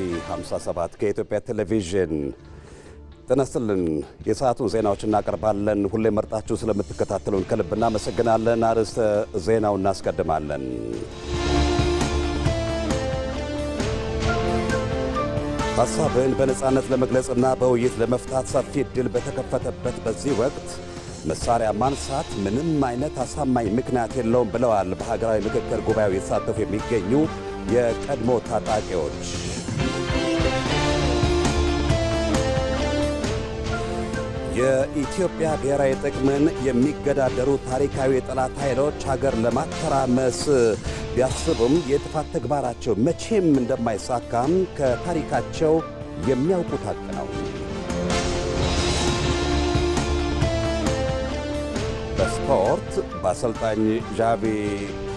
ኢቲቪ 57 ከኢትዮጵያ ቴሌቪዥን ተነስተልን የሰዓቱን ዜናዎች እናቀርባለን። ሁሌ መርጣችሁ ስለምትከታተሉን ከልብ እናመሰግናለን። አርዕስተ ዜናውን እናስቀድማለን። ሐሳብን በነጻነት ለመግለጽና በውይይት ለመፍታት ሰፊ ዕድል በተከፈተበት በዚህ ወቅት መሳሪያ ማንሳት ምንም አይነት አሳማኝ ምክንያት የለውም ብለዋል በሀገራዊ ምክክር ጉባኤው የተሳተፉ የሚገኙ የቀድሞ ታጣቂዎች። የኢትዮጵያ ብሔራዊ ጥቅምን የሚገዳደሩ ታሪካዊ የጠላት ኃይሎች ሀገር ለማተራመስ ቢያስቡም የጥፋት ተግባራቸው መቼም እንደማይሳካም ከታሪካቸው የሚያውቁት ሀቅ ነው። በስፖርት በአሰልጣኝ ዣቪ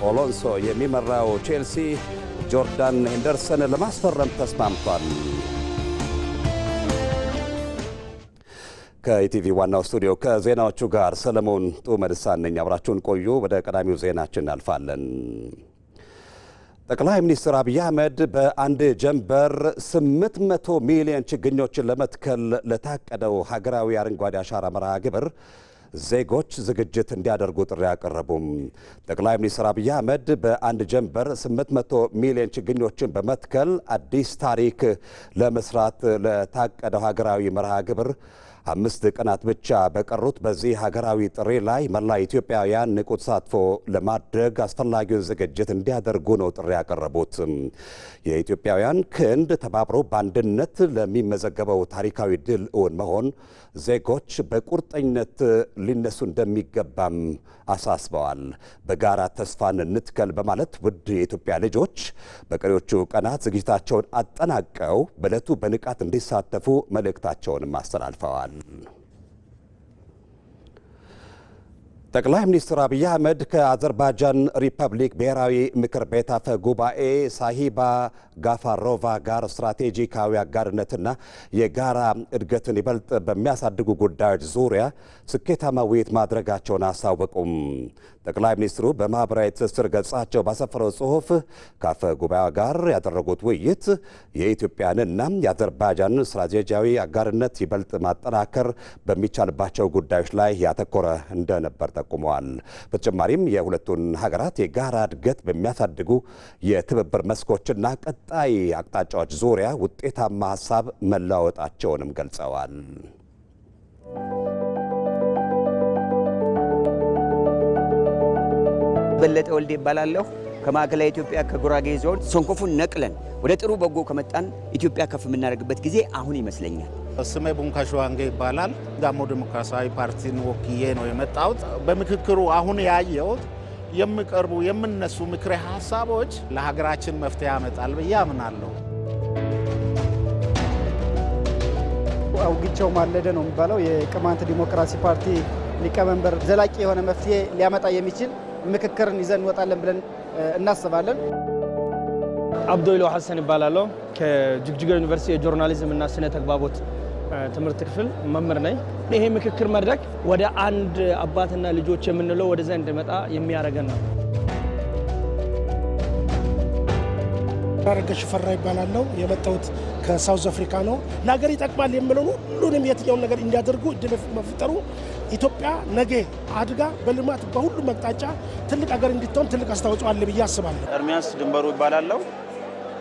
አሎንሶ የሚመራው ቼልሲ ጆርዳን ሄንደርሰን ለማስፈረም ተስማምቷል። ከኢቲቪ ዋናው ስቱዲዮ ከዜናዎቹ ጋር ሰለሞን ጡመድሳን ነኝ። አብራችሁን ቆዩ። ወደ ቀዳሚው ዜናችን እናልፋለን። ጠቅላይ ሚኒስትር አብይ አህመድ በአንድ ጀንበር 800 ሚሊዮን ችግኞችን ለመትከል ለታቀደው ሀገራዊ አረንጓዴ አሻራ መርሃ ግብር ዜጎች ዝግጅት እንዲያደርጉ ጥሪ አቀረቡም። ጠቅላይ ሚኒስትር አብይ አህመድ በአንድ ጀንበር 800 ሚሊዮን ችግኞችን በመትከል አዲስ ታሪክ ለመስራት ለታቀደው ሀገራዊ መርሃ ግብር 5 ቀናት ብቻ በቀሩት በዚህ ሀገራዊ ጥሪ ላይ መላ ኢትዮጵያውያን ንቁ ተሳትፎ ለማድረግ አስፈላጊውን ዝግጅት እንዲያደርጉ ነው ጥሪ ያቀረቡት። የኢትዮጵያውያን ክንድ ተባብሮ በአንድነት ለሚመዘገበው ታሪካዊ ድል እውን መሆን ዜጎች በቁርጠኝነት ሊነሱ እንደሚገባም አሳስበዋል። በጋራ ተስፋን እንትከል በማለት ውድ የኢትዮጵያ ልጆች በቀሪዎቹ ቀናት ዝግጅታቸውን አጠናቀው በዕለቱ በንቃት እንዲሳተፉ መልእክታቸውንም አስተላልፈዋል። ጠቅላይ ሚኒስትር አብይ አህመድ ከአዘርባይጃን ሪፐብሊክ ብሔራዊ ምክር ቤት አፈ ጉባኤ ሳሂባ ጋፋሮቫ ጋር ስትራቴጂካዊ አጋርነትና የጋራ እድገትን ይበልጥ በሚያሳድጉ ጉዳዮች ዙሪያ ስኬታማ ውይይት ማድረጋቸውን አስታወቁም። ጠቅላይ ሚኒስትሩ በማኅበራዊ ትስስር ገጻቸው ባሰፈረው ጽሑፍ ከአፈ ጉባኤዋ ጋር ያደረጉት ውይይት የኢትዮጵያንና የአዘርባይጃንን ስትራቴጂያዊ አጋርነት ይበልጥ ማጠናከር በሚቻልባቸው ጉዳዮች ላይ ያተኮረ እንደነበር ጠቁመዋል። በተጨማሪም የሁለቱን ሀገራት የጋራ እድገት በሚያሳድጉ የትብብር መስኮችና ቀጣይ አቅጣጫዎች ዙሪያ ውጤታማ ሀሳብ መለዋወጣቸውንም ገልጸዋል። በለጠ ወልዴ ይባላለሁ። ከማዕከላዊ ኢትዮጵያ ከጉራጌ ዞን ሰንኮፉን ነቅለን ወደ ጥሩ በጎ ከመጣን ኢትዮጵያ ከፍ የምናደርግበት ጊዜ አሁን ይመስለኛል። ስሜ ቡንካሾ ዋንጌ ይባላል። ጋሞ ዲሞክራሲያዊ ፓርቲን ወክዬ ነው የመጣሁት። በምክክሩ አሁን ያየሁት የሚቀርቡ የምነሱ ምክረ ሀሳቦች ለሀገራችን መፍትሄ ያመጣል ብዬ አምናለሁ። አውግቸው ማለደ ነው የሚባለው የቅማንት ዲሞክራሲ ፓርቲ ሊቀመንበር ዘላቂ የሆነ መፍትሄ ሊያመጣ የሚችል ምክክርን ይዘን እንወጣለን ብለን እናስባለን። አብዱል ሐሰን ይባላለሁ። ከጅግጅጋ ዩኒቨርሲቲ የጆርናሊዝም እና ስነ ተግባቦት ትምህርት ክፍል መምህር ነኝ። ይሄ ምክክር መድረክ ወደ አንድ አባትና ልጆች የምንለው ወደዛ እንዲመጣ የሚያደርገን ነው። አረጋ ሽፈራ ይባላለሁ። የመጣሁት ከሳውዝ አፍሪካ ነው። ለሀገር ይጠቅማል የምለው ሁሉንም የትኛውን ነገር እንዲያደርጉ እድል መፍጠሩ ኢትዮጵያ ነገ አድጋ በልማት በሁሉም አቅጣጫ ትልቅ ሀገር እንድትሆን ትልቅ አስተዋጽኦ አለ ብዬ አስባለሁ። ኤርሚያስ ድንበሩ ይባላለሁ።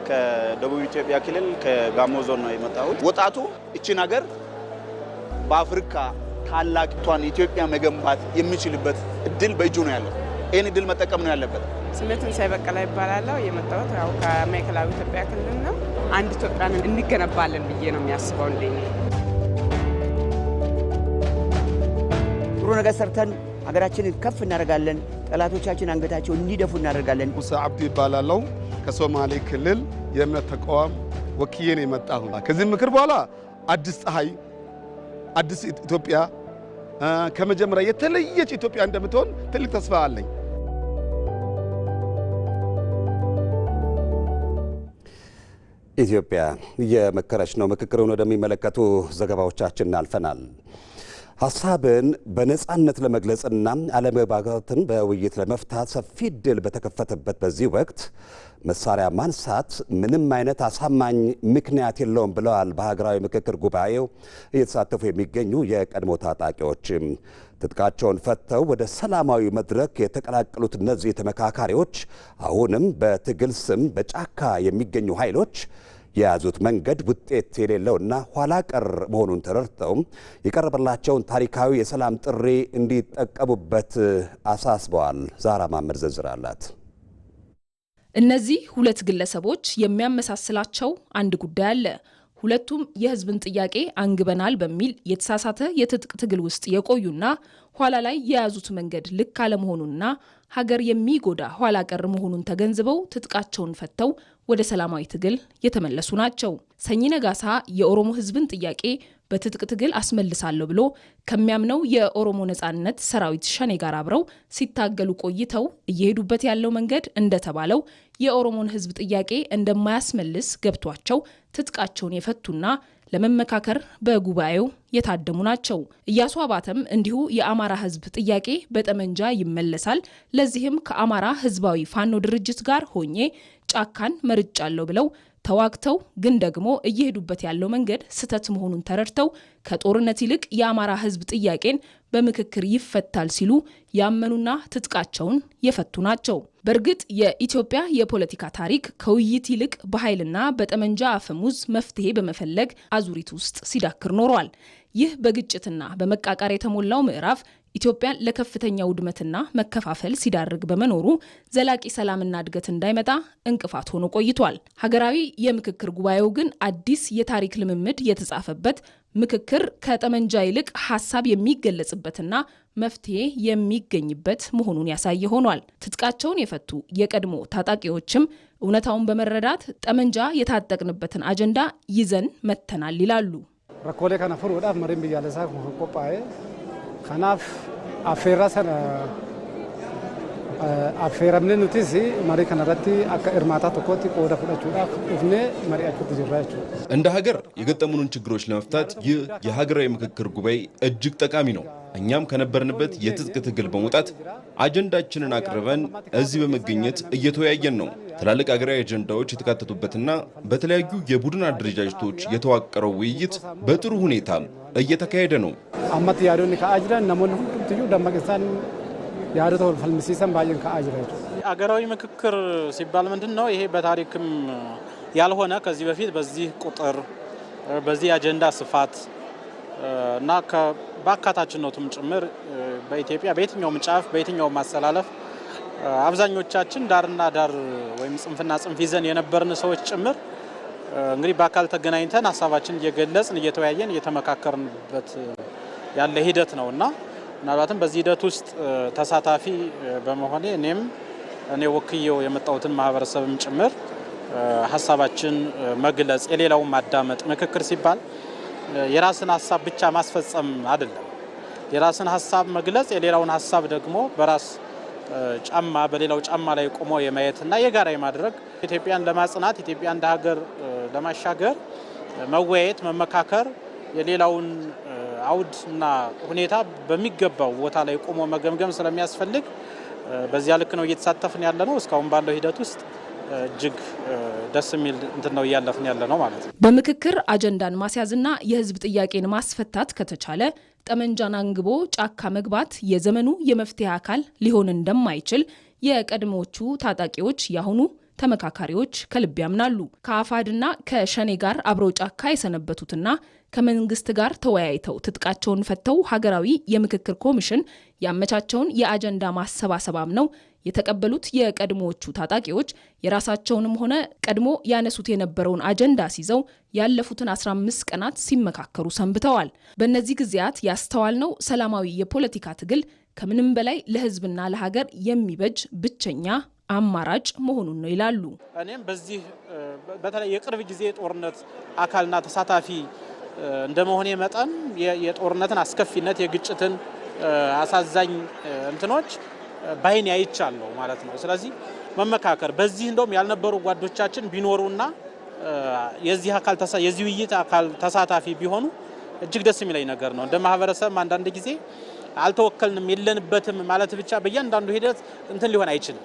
ከደቡብ ኢትዮጵያ ክልል ከጋሞ ዞን ነው የመጣሁት። ወጣቱ እቺን ሀገር በአፍሪካ ታላቂቷን ኢትዮጵያ መገንባት የሚችልበት እድል በእጁ ነው ያለው። ይህን እድል መጠቀም ነው ያለበት። ስሜትን ሳይበቀላ ይባላለሁ። የመጣሁት ያው ከማዕከላዊ ኢትዮጵያ ክልል ነው። አንድ ኢትዮጵያን እንገነባለን ብዬ ነው የሚያስበው። እንደኔ ጥሩ ነገር ሰርተን ሀገራችንን ከፍ እናደርጋለን። ጠላቶቻችን አንገታቸው እንዲደፉ እናደርጋለን። ሙሳ አብዲ ይባላለሁ። ከሶማሌ ክልል የእምነት ተቋም ወክዬ ነው የመጣሁት። ከዚህ ምክር በኋላ አዲስ ፀሐይ፣ አዲስ ኢትዮጵያ ከመጀመሪያ የተለየች ኢትዮጵያ እንደምትሆን ትልቅ ተስፋ አለኝ። ኢትዮጵያ እየመከረች ነው። ምክክሩን ወደሚመለከቱ ዘገባዎቻችን አልፈናል። ሐሳብን በነጻነት ለመግለጽና አለመግባባትን በውይይት ለመፍታት ሰፊ ዕድል በተከፈተበት በዚህ ወቅት መሳሪያ ማንሳት ምንም አይነት አሳማኝ ምክንያት የለውም ብለዋል በሀገራዊ ምክክር ጉባኤው እየተሳተፉ የሚገኙ የቀድሞ ታጣቂዎች። ትጥቃቸውን ፈተው ወደ ሰላማዊ መድረክ የተቀላቀሉት እነዚህ ተመካካሪዎች አሁንም በትግል ስም በጫካ የሚገኙ ኃይሎች የያዙት መንገድ ውጤት የሌለውና ኋላ ቀር መሆኑን ተረድተው የቀረበላቸውን ታሪካዊ የሰላም ጥሪ እንዲጠቀሙበት አሳስበዋል። ዛራ ማመድ ዝርዝር አላት። እነዚህ ሁለት ግለሰቦች የሚያመሳስላቸው አንድ ጉዳይ አለ። ሁለቱም የሕዝብን ጥያቄ አንግበናል በሚል የተሳሳተ የትጥቅ ትግል ውስጥ የቆዩና ኋላ ላይ የያዙት መንገድ ልክ አለመሆኑንና ሀገር የሚጎዳ ኋላ ቀር መሆኑን ተገንዝበው ትጥቃቸውን ፈተው ወደ ሰላማዊ ትግል የተመለሱ ናቸው። ሰኚ ነጋሳ የኦሮሞ ሕዝብን ጥያቄ በትጥቅ ትግል አስመልሳለሁ ብሎ ከሚያምነው የኦሮሞ ነጻነት ሰራዊት ሸኔ ጋር አብረው ሲታገሉ ቆይተው እየሄዱበት ያለው መንገድ እንደተባለው የኦሮሞን ሕዝብ ጥያቄ እንደማያስመልስ ገብቷቸው ትጥቃቸውን የፈቱና ለመመካከር በጉባኤው የታደሙ ናቸው። ኢያሱ አባተም እንዲሁ የአማራ ሕዝብ ጥያቄ በጠመንጃ ይመለሳል፣ ለዚህም ከአማራ ሕዝባዊ ፋኖ ድርጅት ጋር ሆኜ ጫካን መርጫለሁ ብለው ተዋግተው ግን ደግሞ እየሄዱበት ያለው መንገድ ስተት መሆኑን ተረድተው ከጦርነት ይልቅ የአማራ ሕዝብ ጥያቄን በምክክር ይፈታል ሲሉ ያመኑና ትጥቃቸውን የፈቱ ናቸው። በእርግጥ የኢትዮጵያ የፖለቲካ ታሪክ ከውይይት ይልቅ በኃይልና በጠመንጃ አፈሙዝ መፍትሄ በመፈለግ አዙሪት ውስጥ ሲዳክር ኖሯል። ይህ በግጭትና በመቃቃር የተሞላው ምዕራፍ ኢትዮጵያን ለከፍተኛ ውድመትና መከፋፈል ሲዳርግ በመኖሩ ዘላቂ ሰላምና እድገት እንዳይመጣ እንቅፋት ሆኖ ቆይቷል። ሀገራዊ የምክክር ጉባኤው ግን አዲስ የታሪክ ልምምድ የተጻፈበት ምክክር ከጠመንጃ ይልቅ ሀሳብ የሚገለጽበትና መፍትሄ የሚገኝበት መሆኑን ያሳየ ሆኗል። ትጥቃቸውን የፈቱ የቀድሞ ታጣቂዎችም እውነታውን በመረዳት ጠመንጃ የታጠቅንበትን አጀንዳ ይዘን መተናል ይላሉ። ረኮሌ ከነፍሩ ወዳፍ መሪም ብያለሳ ቆጳዬ ከናፍ አፌራ ሰነ አፌራምነ ኑቲሲ መሪ ከነረቲ አካ እርማታ ተኮቲ ቆዳ ፍዳቹዳፍ እፍኔ መሪያቹ ትጅራቹ እንደ ሀገር የገጠሙንን ችግሮች ለመፍታት ይህ የሀገራዊ ምክክር ጉባኤ እጅግ ጠቃሚ ነው። እኛም ከነበርንበት የትጥቅ ትግል በመውጣት አጀንዳችንን አቅርበን እዚህ በመገኘት እየተወያየን ነው። ትላልቅ ሀገራዊ አጀንዳዎች የተካተቱበትና በተለያዩ የቡድን አደረጃጀቶች የተዋቀረው ውይይት በጥሩ ሁኔታ እየተካሄደ ነው። አመት ያዶን ከአጅራን ነሞን ሁሉም ትዩ ደማቅሳን ያዶቶ ፈልምሲሰን ባየን ከአጅራን አገራዊ ምክክር ሲባል ምንድነው? ይሄ በታሪክም ያልሆነ ከዚህ በፊት በዚህ ቁጥር በዚህ አጀንዳ ስፋት እና በአካታችነቱም ጭምር በኢትዮጵያ በየትኛውም ጫፍ በየትኛውም ማስተላለፍ አብዛኞቻችን ዳርና ዳር ወይም ጽንፍና ጽንፍ ይዘን የነበርን ሰዎች ጭምር እንግዲህ በአካል ተገናኝተን ሀሳባችን እየገለጽን እየተወያየን እየተመካከርንበት ያለ ሂደት ነውና ምናልባትም በዚህ ሂደት ውስጥ ተሳታፊ በመሆኔ እኔ ወክየው የመጣሁትን ማህበረሰብም ጭምር ሀሳባችን መግለጽ የሌላውን ማዳመጥ ምክክር ሲባል የራስን ሀሳብ ብቻ ማስፈጸም አይደለም። የራስን ሀሳብ መግለጽ የሌላውን ሀሳብ ደግሞ በራስ ጫማ በሌላው ጫማ ላይ ቆሞ የማየትና የጋራ የማድረግ ኢትዮጵያን ለማጽናት ኢትዮጵያ እንደ ሀገር ለማሻገር መወያየት መመካከር የሌላውን አውድና ሁኔታ በሚገባው ቦታ ላይ ቆሞ መገምገም ስለሚያስፈልግ በዚያ ልክ ነው እየተሳተፍን ያለ ነው። እስካሁን ባለው ሂደት ውስጥ እጅግ ደስ የሚል እንትን ነው እያለፍን ያለ ነው ማለት ነው። በምክክር አጀንዳን ማስያዝና የህዝብ ጥያቄን ማስፈታት ከተቻለ ጠመንጃን አንግቦ ጫካ መግባት የዘመኑ የመፍትሄ አካል ሊሆን እንደማይችል የቀድሞዎቹ ታጣቂዎች ያሁኑ ተመካካሪዎች ከልብ ያምናሉ። ከአፋድና ከሸኔ ጋር አብረው ጫካ የሰነበቱትና ከመንግስት ጋር ተወያይተው ትጥቃቸውን ፈተው ሀገራዊ የምክክር ኮሚሽን ያመቻቸውን የአጀንዳ ማሰባሰባም ነው የተቀበሉት የቀድሞዎቹ ታጣቂዎች የራሳቸውንም ሆነ ቀድሞ ያነሱት የነበረውን አጀንዳ ሲይዘው ያለፉትን 15 ቀናት ሲመካከሩ ሰንብተዋል። በእነዚህ ጊዜያት ያስተዋልነው ሰላማዊ የፖለቲካ ትግል ከምንም በላይ ለህዝብና ለሀገር የሚበጅ ብቸኛ አማራጭ መሆኑን ነው ይላሉ። እኔም በዚህ በተለይ የቅርብ ጊዜ ጦርነት አካልና ተሳታፊ እንደመሆኔ መጠን የጦርነትን አስከፊነት የግጭትን አሳዛኝ እንትኖች ባይን ያይቻለሁ ማለት ነው። ስለዚህ መመካከር በዚህ እንደውም ያልነበሩ ጓዶቻችን ቢኖሩና የዚህ ውይይት አካል ተሳታፊ ቢሆኑ እጅግ ደስ የሚለኝ ነገር ነው። እንደ ማህበረሰብ አንዳንድ ጊዜ አልተወከልንም የለንበትም ማለት ብቻ በእያንዳንዱ ሂደት እንትን ሊሆን አይችልም።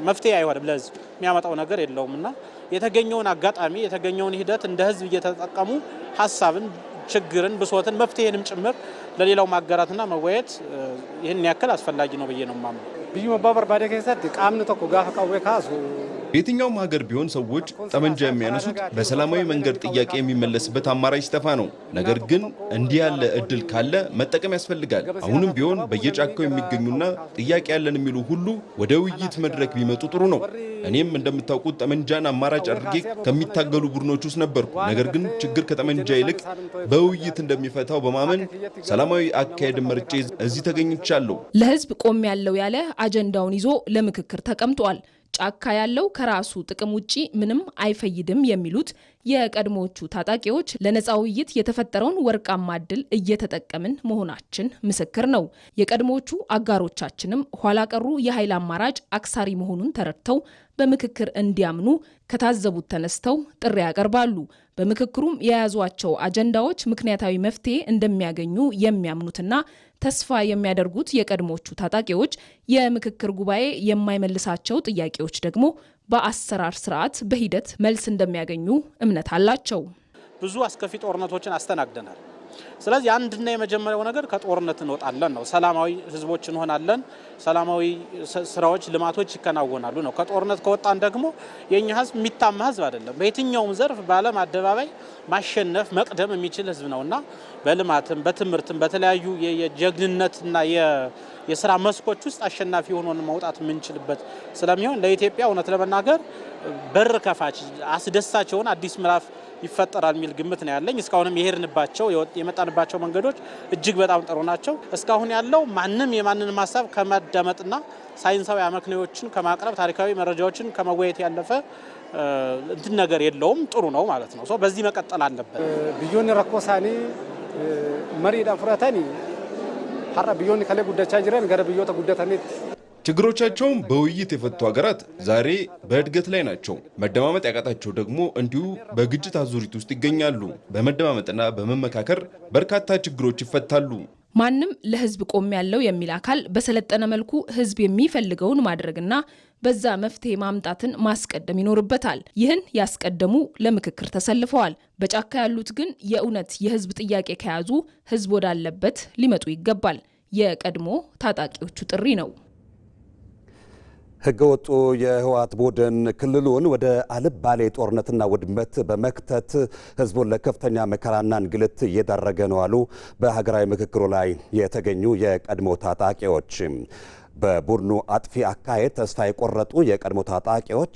መፍትሄ አይሆንም፣ ለህዝብ የሚያመጣው ነገር የለውምና የተገኘውን አጋጣሚ የተገኘውን ሂደት እንደ ህዝብ እየተጠቀሙ ሀሳብን፣ ችግርን፣ ብሶትን፣ መፍትሄንም ጭምር ለሌላው ማጋራትና መወያየት ይህን ያክል አስፈላጊ ነው ብዬ ነው የማምነው። ብዩ መባበር ባደ ከሰት ቃምን ተቆ ጋር ቀወ ካሱ በየትኛውም ሀገር ቢሆን ሰዎች ጠመንጃ የሚያነሱት በሰላማዊ መንገድ ጥያቄ የሚመለስበት አማራጭ ሲጠፋ ነው። ነገር ግን እንዲህ ያለ እድል ካለ መጠቀም ያስፈልጋል። አሁንም ቢሆን በየጫካው የሚገኙና ጥያቄ ያለን የሚሉ ሁሉ ወደ ውይይት መድረክ ቢመጡ ጥሩ ነው። እኔም እንደምታውቁት ጠመንጃን አማራጭ አድርጌ ከሚታገሉ ቡድኖች ውስጥ ነበርኩ። ነገር ግን ችግር ከጠመንጃ ይልቅ በውይይት እንደሚፈታው በማመን ሰላማዊ አካሄድ መርጬ እዚህ ተገኝቻለሁ። ለህዝብ ቆም ያለው ያለ አጀንዳውን ይዞ ለምክክር ተቀምጧል። ጫካ ያለው ከራሱ ጥቅም ውጪ ምንም አይፈይድም የሚሉት የቀድሞዎቹ ታጣቂዎች ለነጻ ውይይት የተፈጠረውን ወርቃማ ዕድል እየተጠቀምን መሆናችን ምስክር ነው። የቀድሞዎቹ አጋሮቻችንም ኋላ ቀሩ የኃይል አማራጭ አክሳሪ መሆኑን ተረድተው በምክክር እንዲያምኑ ከታዘቡት ተነስተው ጥሪ ያቀርባሉ። በምክክሩም የያዟቸው አጀንዳዎች ምክንያታዊ መፍትሄ እንደሚያገኙ የሚያምኑትና ተስፋ የሚያደርጉት የቀድሞዎቹ ታጣቂዎች የምክክር ጉባኤ የማይመልሳቸው ጥያቄዎች ደግሞ በአሰራር ስርዓት በሂደት መልስ እንደሚያገኙ እምነት አላቸው። ብዙ አስከፊ ጦርነቶችን አስተናግደናል። ስለዚህ አንድና የመጀመሪያው ነገር ከጦርነት እንወጣለን ነው። ሰላማዊ ህዝቦች እንሆናለን። ሰላማዊ ስራዎች፣ ልማቶች ይከናወናሉ ነው። ከጦርነት ከወጣን ደግሞ የኛ ህዝብ የሚታማ ህዝብ አይደለም። በየትኛውም ዘርፍ በዓለም አደባባይ ማሸነፍ መቅደም የሚችል ህዝብ ነውና በልማትም በትምህርትም በተለያዩ የጀግንነትና የስራ መስኮች ውስጥ አሸናፊ ሆኖን መውጣት የምንችልበት ስለሚሆን ለኢትዮጵያ እውነት ለመናገር በር ከፋች አስደሳች የሆነ አዲስ ምዕራፍ ይፈጠራል የሚል ግምት ነው ያለኝ። እስካሁንም የሄድንባቸው የመጣንባቸው መንገዶች እጅግ በጣም ጥሩ ናቸው። እስካሁን ያለው ማንም የማንንም ሀሳብ ከማዳመጥና ሳይንሳዊ አመክንዮዎችን ከማቅረብ ታሪካዊ መረጃዎችን ከመወያየት ያለፈ እንትን ነገር የለውም። ጥሩ ነው ማለት ነው። በዚህ መቀጠል አለበት። ብዮን ረኮሳኒ መሪዳ ፍራታኒ ሐራ ብዮን ከለ ጉዳቻ ጅራን ገረ ብዮታ ጉዳታኔት ችግሮቻቸውን በውይይት የፈቱ ሀገራት ዛሬ በእድገት ላይ ናቸው። መደማመጥ ያቃታቸው ደግሞ እንዲሁ በግጭት አዙሪት ውስጥ ይገኛሉ። በመደማመጥና በመመካከር በርካታ ችግሮች ይፈታሉ። ማንም ለህዝብ ቆም ያለው የሚል አካል በሰለጠነ መልኩ ህዝብ የሚፈልገውን ማድረግና በዛ መፍትሄ ማምጣትን ማስቀደም ይኖርበታል። ይህን ያስቀደሙ ለምክክር ተሰልፈዋል። በጫካ ያሉት ግን የእውነት የህዝብ ጥያቄ ከያዙ ህዝብ ወዳለበት ሊመጡ ይገባል። የቀድሞ ታጣቂዎቹ ጥሪ ነው። ህገወጡ የህወሓት ቡድን ክልሉን ወደ አልባሌ ጦርነትና ውድመት በመክተት ህዝቡን ለከፍተኛ መከራና እንግልት እየዳረገ ነው አሉ በሀገራዊ ምክክሩ ላይ የተገኙ የቀድሞ ታጣቂዎች። በቡድኑ አጥፊ አካሄድ ተስፋ የቆረጡ የቀድሞ ታጣቂዎች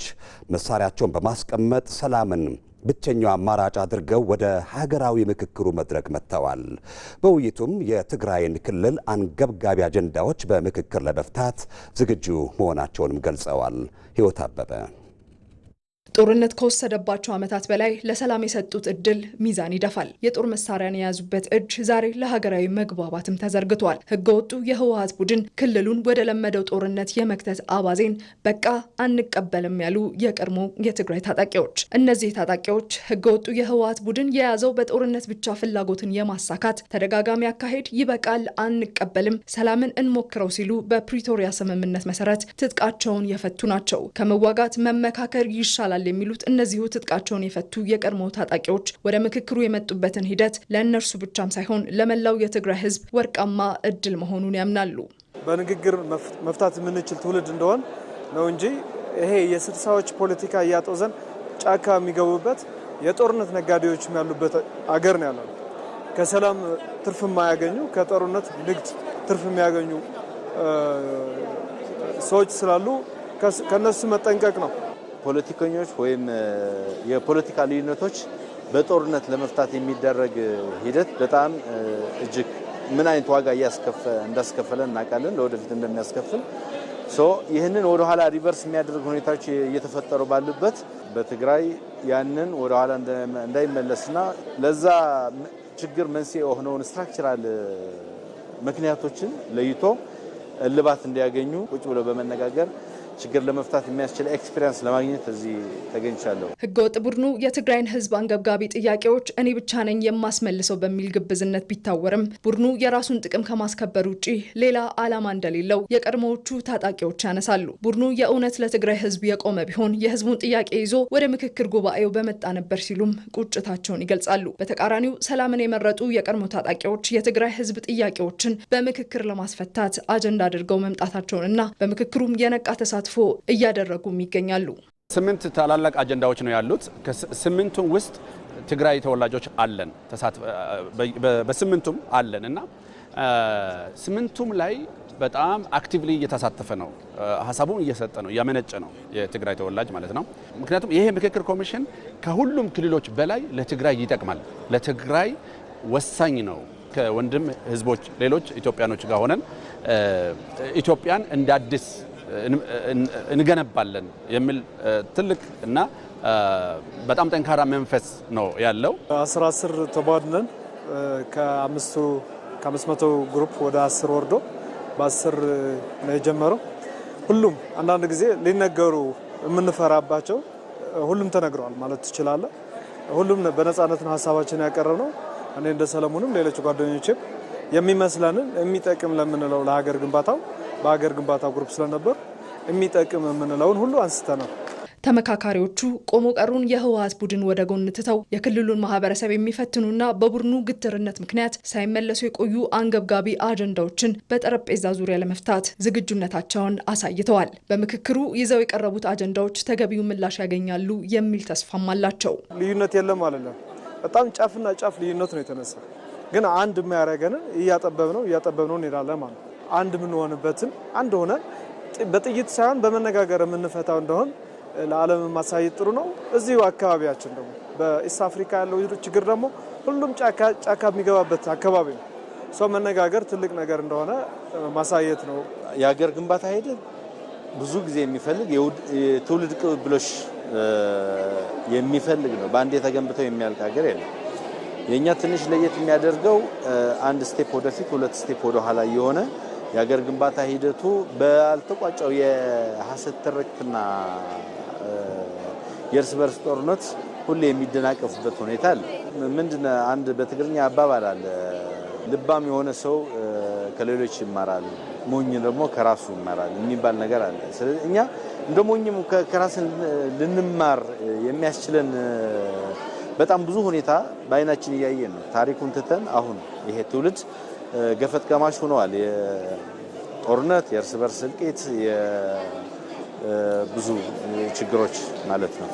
መሳሪያቸውን በማስቀመጥ ሰላምን ብቸኛው አማራጭ አድርገው ወደ ሀገራዊ ምክክሩ መድረክ መጥተዋል። በውይይቱም የትግራይን ክልል አንገብጋቢ አጀንዳዎች በምክክር ለመፍታት ዝግጁ መሆናቸውንም ገልጸዋል። ህይወት አበበ ጦርነት ከወሰደባቸው ዓመታት በላይ ለሰላም የሰጡት እድል ሚዛን ይደፋል። የጦር መሳሪያን የያዙበት እጅ ዛሬ ለሀገራዊ መግባባትም ተዘርግቷል። ህገወጡ የህወሓት ቡድን ክልሉን ወደ ለመደው ጦርነት የመክተት አባዜን በቃ አንቀበልም ያሉ የቀድሞ የትግራይ ታጣቂዎች። እነዚህ ታጣቂዎች ህገወጡ የህወሓት ቡድን የያዘው በጦርነት ብቻ ፍላጎትን የማሳካት ተደጋጋሚ አካሄድ ይበቃል፣ አንቀበልም፣ ሰላምን እንሞክረው ሲሉ በፕሪቶሪያ ስምምነት መሰረት ትጥቃቸውን የፈቱ ናቸው። ከመዋጋት መመካከር ይሻላል የሚሉት እነዚሁ ትጥቃቸውን የፈቱ የቀድሞ ታጣቂዎች ወደ ምክክሩ የመጡበትን ሂደት ለእነርሱ ብቻም ሳይሆን ለመላው የትግራይ ህዝብ ወርቃማ እድል መሆኑን ያምናሉ። በንግግር መፍታት የምንችል ትውልድ እንደሆን ነው እንጂ ይሄ የስልሳዎች ፖለቲካ እያጦዘን ጫካ የሚገቡበት የጦርነት ነጋዴዎች ያሉበት አገር ነው ያለው። ከሰላም ትርፍ የማያገኙ ከጦርነት ንግድ ትርፍ የሚያገኙ ሰዎች ስላሉ ከነሱ መጠንቀቅ ነው። ፖለቲከኞች ወይም የፖለቲካ ልዩነቶች በጦርነት ለመፍታት የሚደረግ ሂደት በጣም እጅግ ምን አይነት ዋጋ እንዳስከፈለ እናውቃለን። ለወደፊት እንደሚያስከፍል ይህንን ወደ ኋላ ሪቨርስ የሚያደርግ ሁኔታዎች እየተፈጠሩ ባሉበት በትግራይ ያንን ወደ ኋላ እንዳይመለስና ለዛ ችግር መንስኤ የሆነውን ስትራክቸራል ምክንያቶችን ለይቶ እልባት እንዲያገኙ ቁጭ ብሎ በመነጋገር ችግር ለመፍታት የሚያስችል ኤክስፒሪየንስ ለማግኘት እዚህ ተገኝቻለሁ። ህገወጥ ቡድኑ የትግራይን ህዝብ አንገብጋቢ ጥያቄዎች እኔ ብቻ ነኝ የማስመልሰው በሚል ግብዝነት ቢታወርም ቡድኑ የራሱን ጥቅም ከማስከበር ውጪ ሌላ ዓላማ እንደሌለው የቀድሞዎቹ ታጣቂዎች ያነሳሉ። ቡድኑ የእውነት ለትግራይ ህዝብ የቆመ ቢሆን የህዝቡን ጥያቄ ይዞ ወደ ምክክር ጉባኤው በመጣ ነበር ሲሉም ቁጭታቸውን ይገልጻሉ። በተቃራኒው ሰላምን የመረጡ የቀድሞ ታጣቂዎች የትግራይ ህዝብ ጥያቄዎችን በምክክር ለማስፈታት አጀንዳ አድርገው መምጣታቸውንና በምክክሩም የነቃ ተሳትፎ እያደረጉም ይገኛሉ። 8 ታላላቅ አጀንዳዎች ነው ያሉት። ከ8ቱም ውስጥ ትግራይ ተወላጆች አለን፣ በ8ቱም አለን እና 8ቱም ላይ በጣም አክቲቭሊ እየተሳተፈ ነው፣ ሀሳቡን እየሰጠ ነው፣ እያመነጨ ነው የትግራይ ተወላጅ ማለት ነው። ምክንያቱም ይሄ ምክክር ኮሚሽን ከሁሉም ክልሎች በላይ ለትግራይ ይጠቅማል፣ ለትግራይ ወሳኝ ነው። ከወንድም ህዝቦች ሌሎች ኢትዮጵያኖች ጋር ሆነን ኢትዮጵያን እንደ አዲስ እንገነባለን የሚል ትልቅ እና በጣም ጠንካራ መንፈስ ነው ያለው። 10 ተባድነን ከ500 ግሩፕ ወደ 10 ወርዶ በ10 ነው የጀመረው። ሁሉም አንዳንድ ጊዜ ሊነገሩ የምንፈራባቸው ሁሉም ተነግረዋል ማለት ትችላለህ። ሁሉም በነፃነት ነው ሀሳባችን ያቀረብነው። እኔ እንደ ሰለሞንም ሌሎች ጓደኞቼም የሚመስለንን የሚጠቅም ለምንለው ለሀገር ግንባታው በሀገር ግንባታ ግሩፕ ስለነበር የሚጠቅም የምንለውን ሁሉ አንስተናል። ተመካካሪዎቹ ቆሞ ቀሩን የህወሓት ቡድን ወደ ጎን ትተው የክልሉን ማህበረሰብ የሚፈትኑና በቡድኑ ግትርነት ምክንያት ሳይመለሱ የቆዩ አንገብጋቢ አጀንዳዎችን በጠረጴዛ ዙሪያ ለመፍታት ዝግጁነታቸውን አሳይተዋል። በምክክሩ ይዘው የቀረቡት አጀንዳዎች ተገቢው ምላሽ ያገኛሉ የሚል ተስፋም አላቸው። ልዩነት የለም ማለት ነው። በጣም ጫፍና ጫፍ ልዩነት ነው የተነሳ፣ ግን አንድ የሚያደርገንን እያጠበብነው እንሄዳለን ማለት ነው። አንድ የምንሆንበትን አንድ ሆነ በጥይት ሳይሆን በመነጋገር የምንፈታው እንደሆን ለዓለም ማሳየት ጥሩ ነው። እዚሁ አካባቢያችን ደግሞ በኢስት አፍሪካ ያለው ችግር ደግሞ ሁሉም ጫካ የሚገባበት አካባቢ ነው። ሰው መነጋገር ትልቅ ነገር እንደሆነ ማሳየት ነው። የሀገር ግንባታ ሂደት ብዙ ጊዜ የሚፈልግ የትውልድ ቅብብሎሽ የሚፈልግ ነው። በአንዴ ተገንብተው የሚያልቅ ሀገር የለም። የኛ ትንሽ ለየት የሚያደርገው አንድ ስቴፕ ወደፊት 2 ስቴፕ ወደ ኋላ የሆነ የሀገር ግንባታ ሂደቱ ባልተቋጨው የሐሰት ትርክትና የእርስ በርስ ጦርነት ሁሌ የሚደናቀፍበት ሁኔታ አለ። ምንድነው አንድ በትግርኛ አባባል አለ፣ ልባም የሆነ ሰው ከሌሎች ይማራል፣ ሞኝ ደግሞ ከራሱ ይማራል የሚባል ነገር አለ። ስለዚህ እኛ እንደ ሞኝም ከራስን ልንማር የሚያስችለን በጣም ብዙ ሁኔታ በአይናችን እያየን ነው። ታሪኩን ትተን አሁን ይሄ ትውልድ ገፈት ቀማሽ ሆነዋል። የጦርነት የእርስ በርስ እልቂት ብዙ ችግሮች ማለት ነው።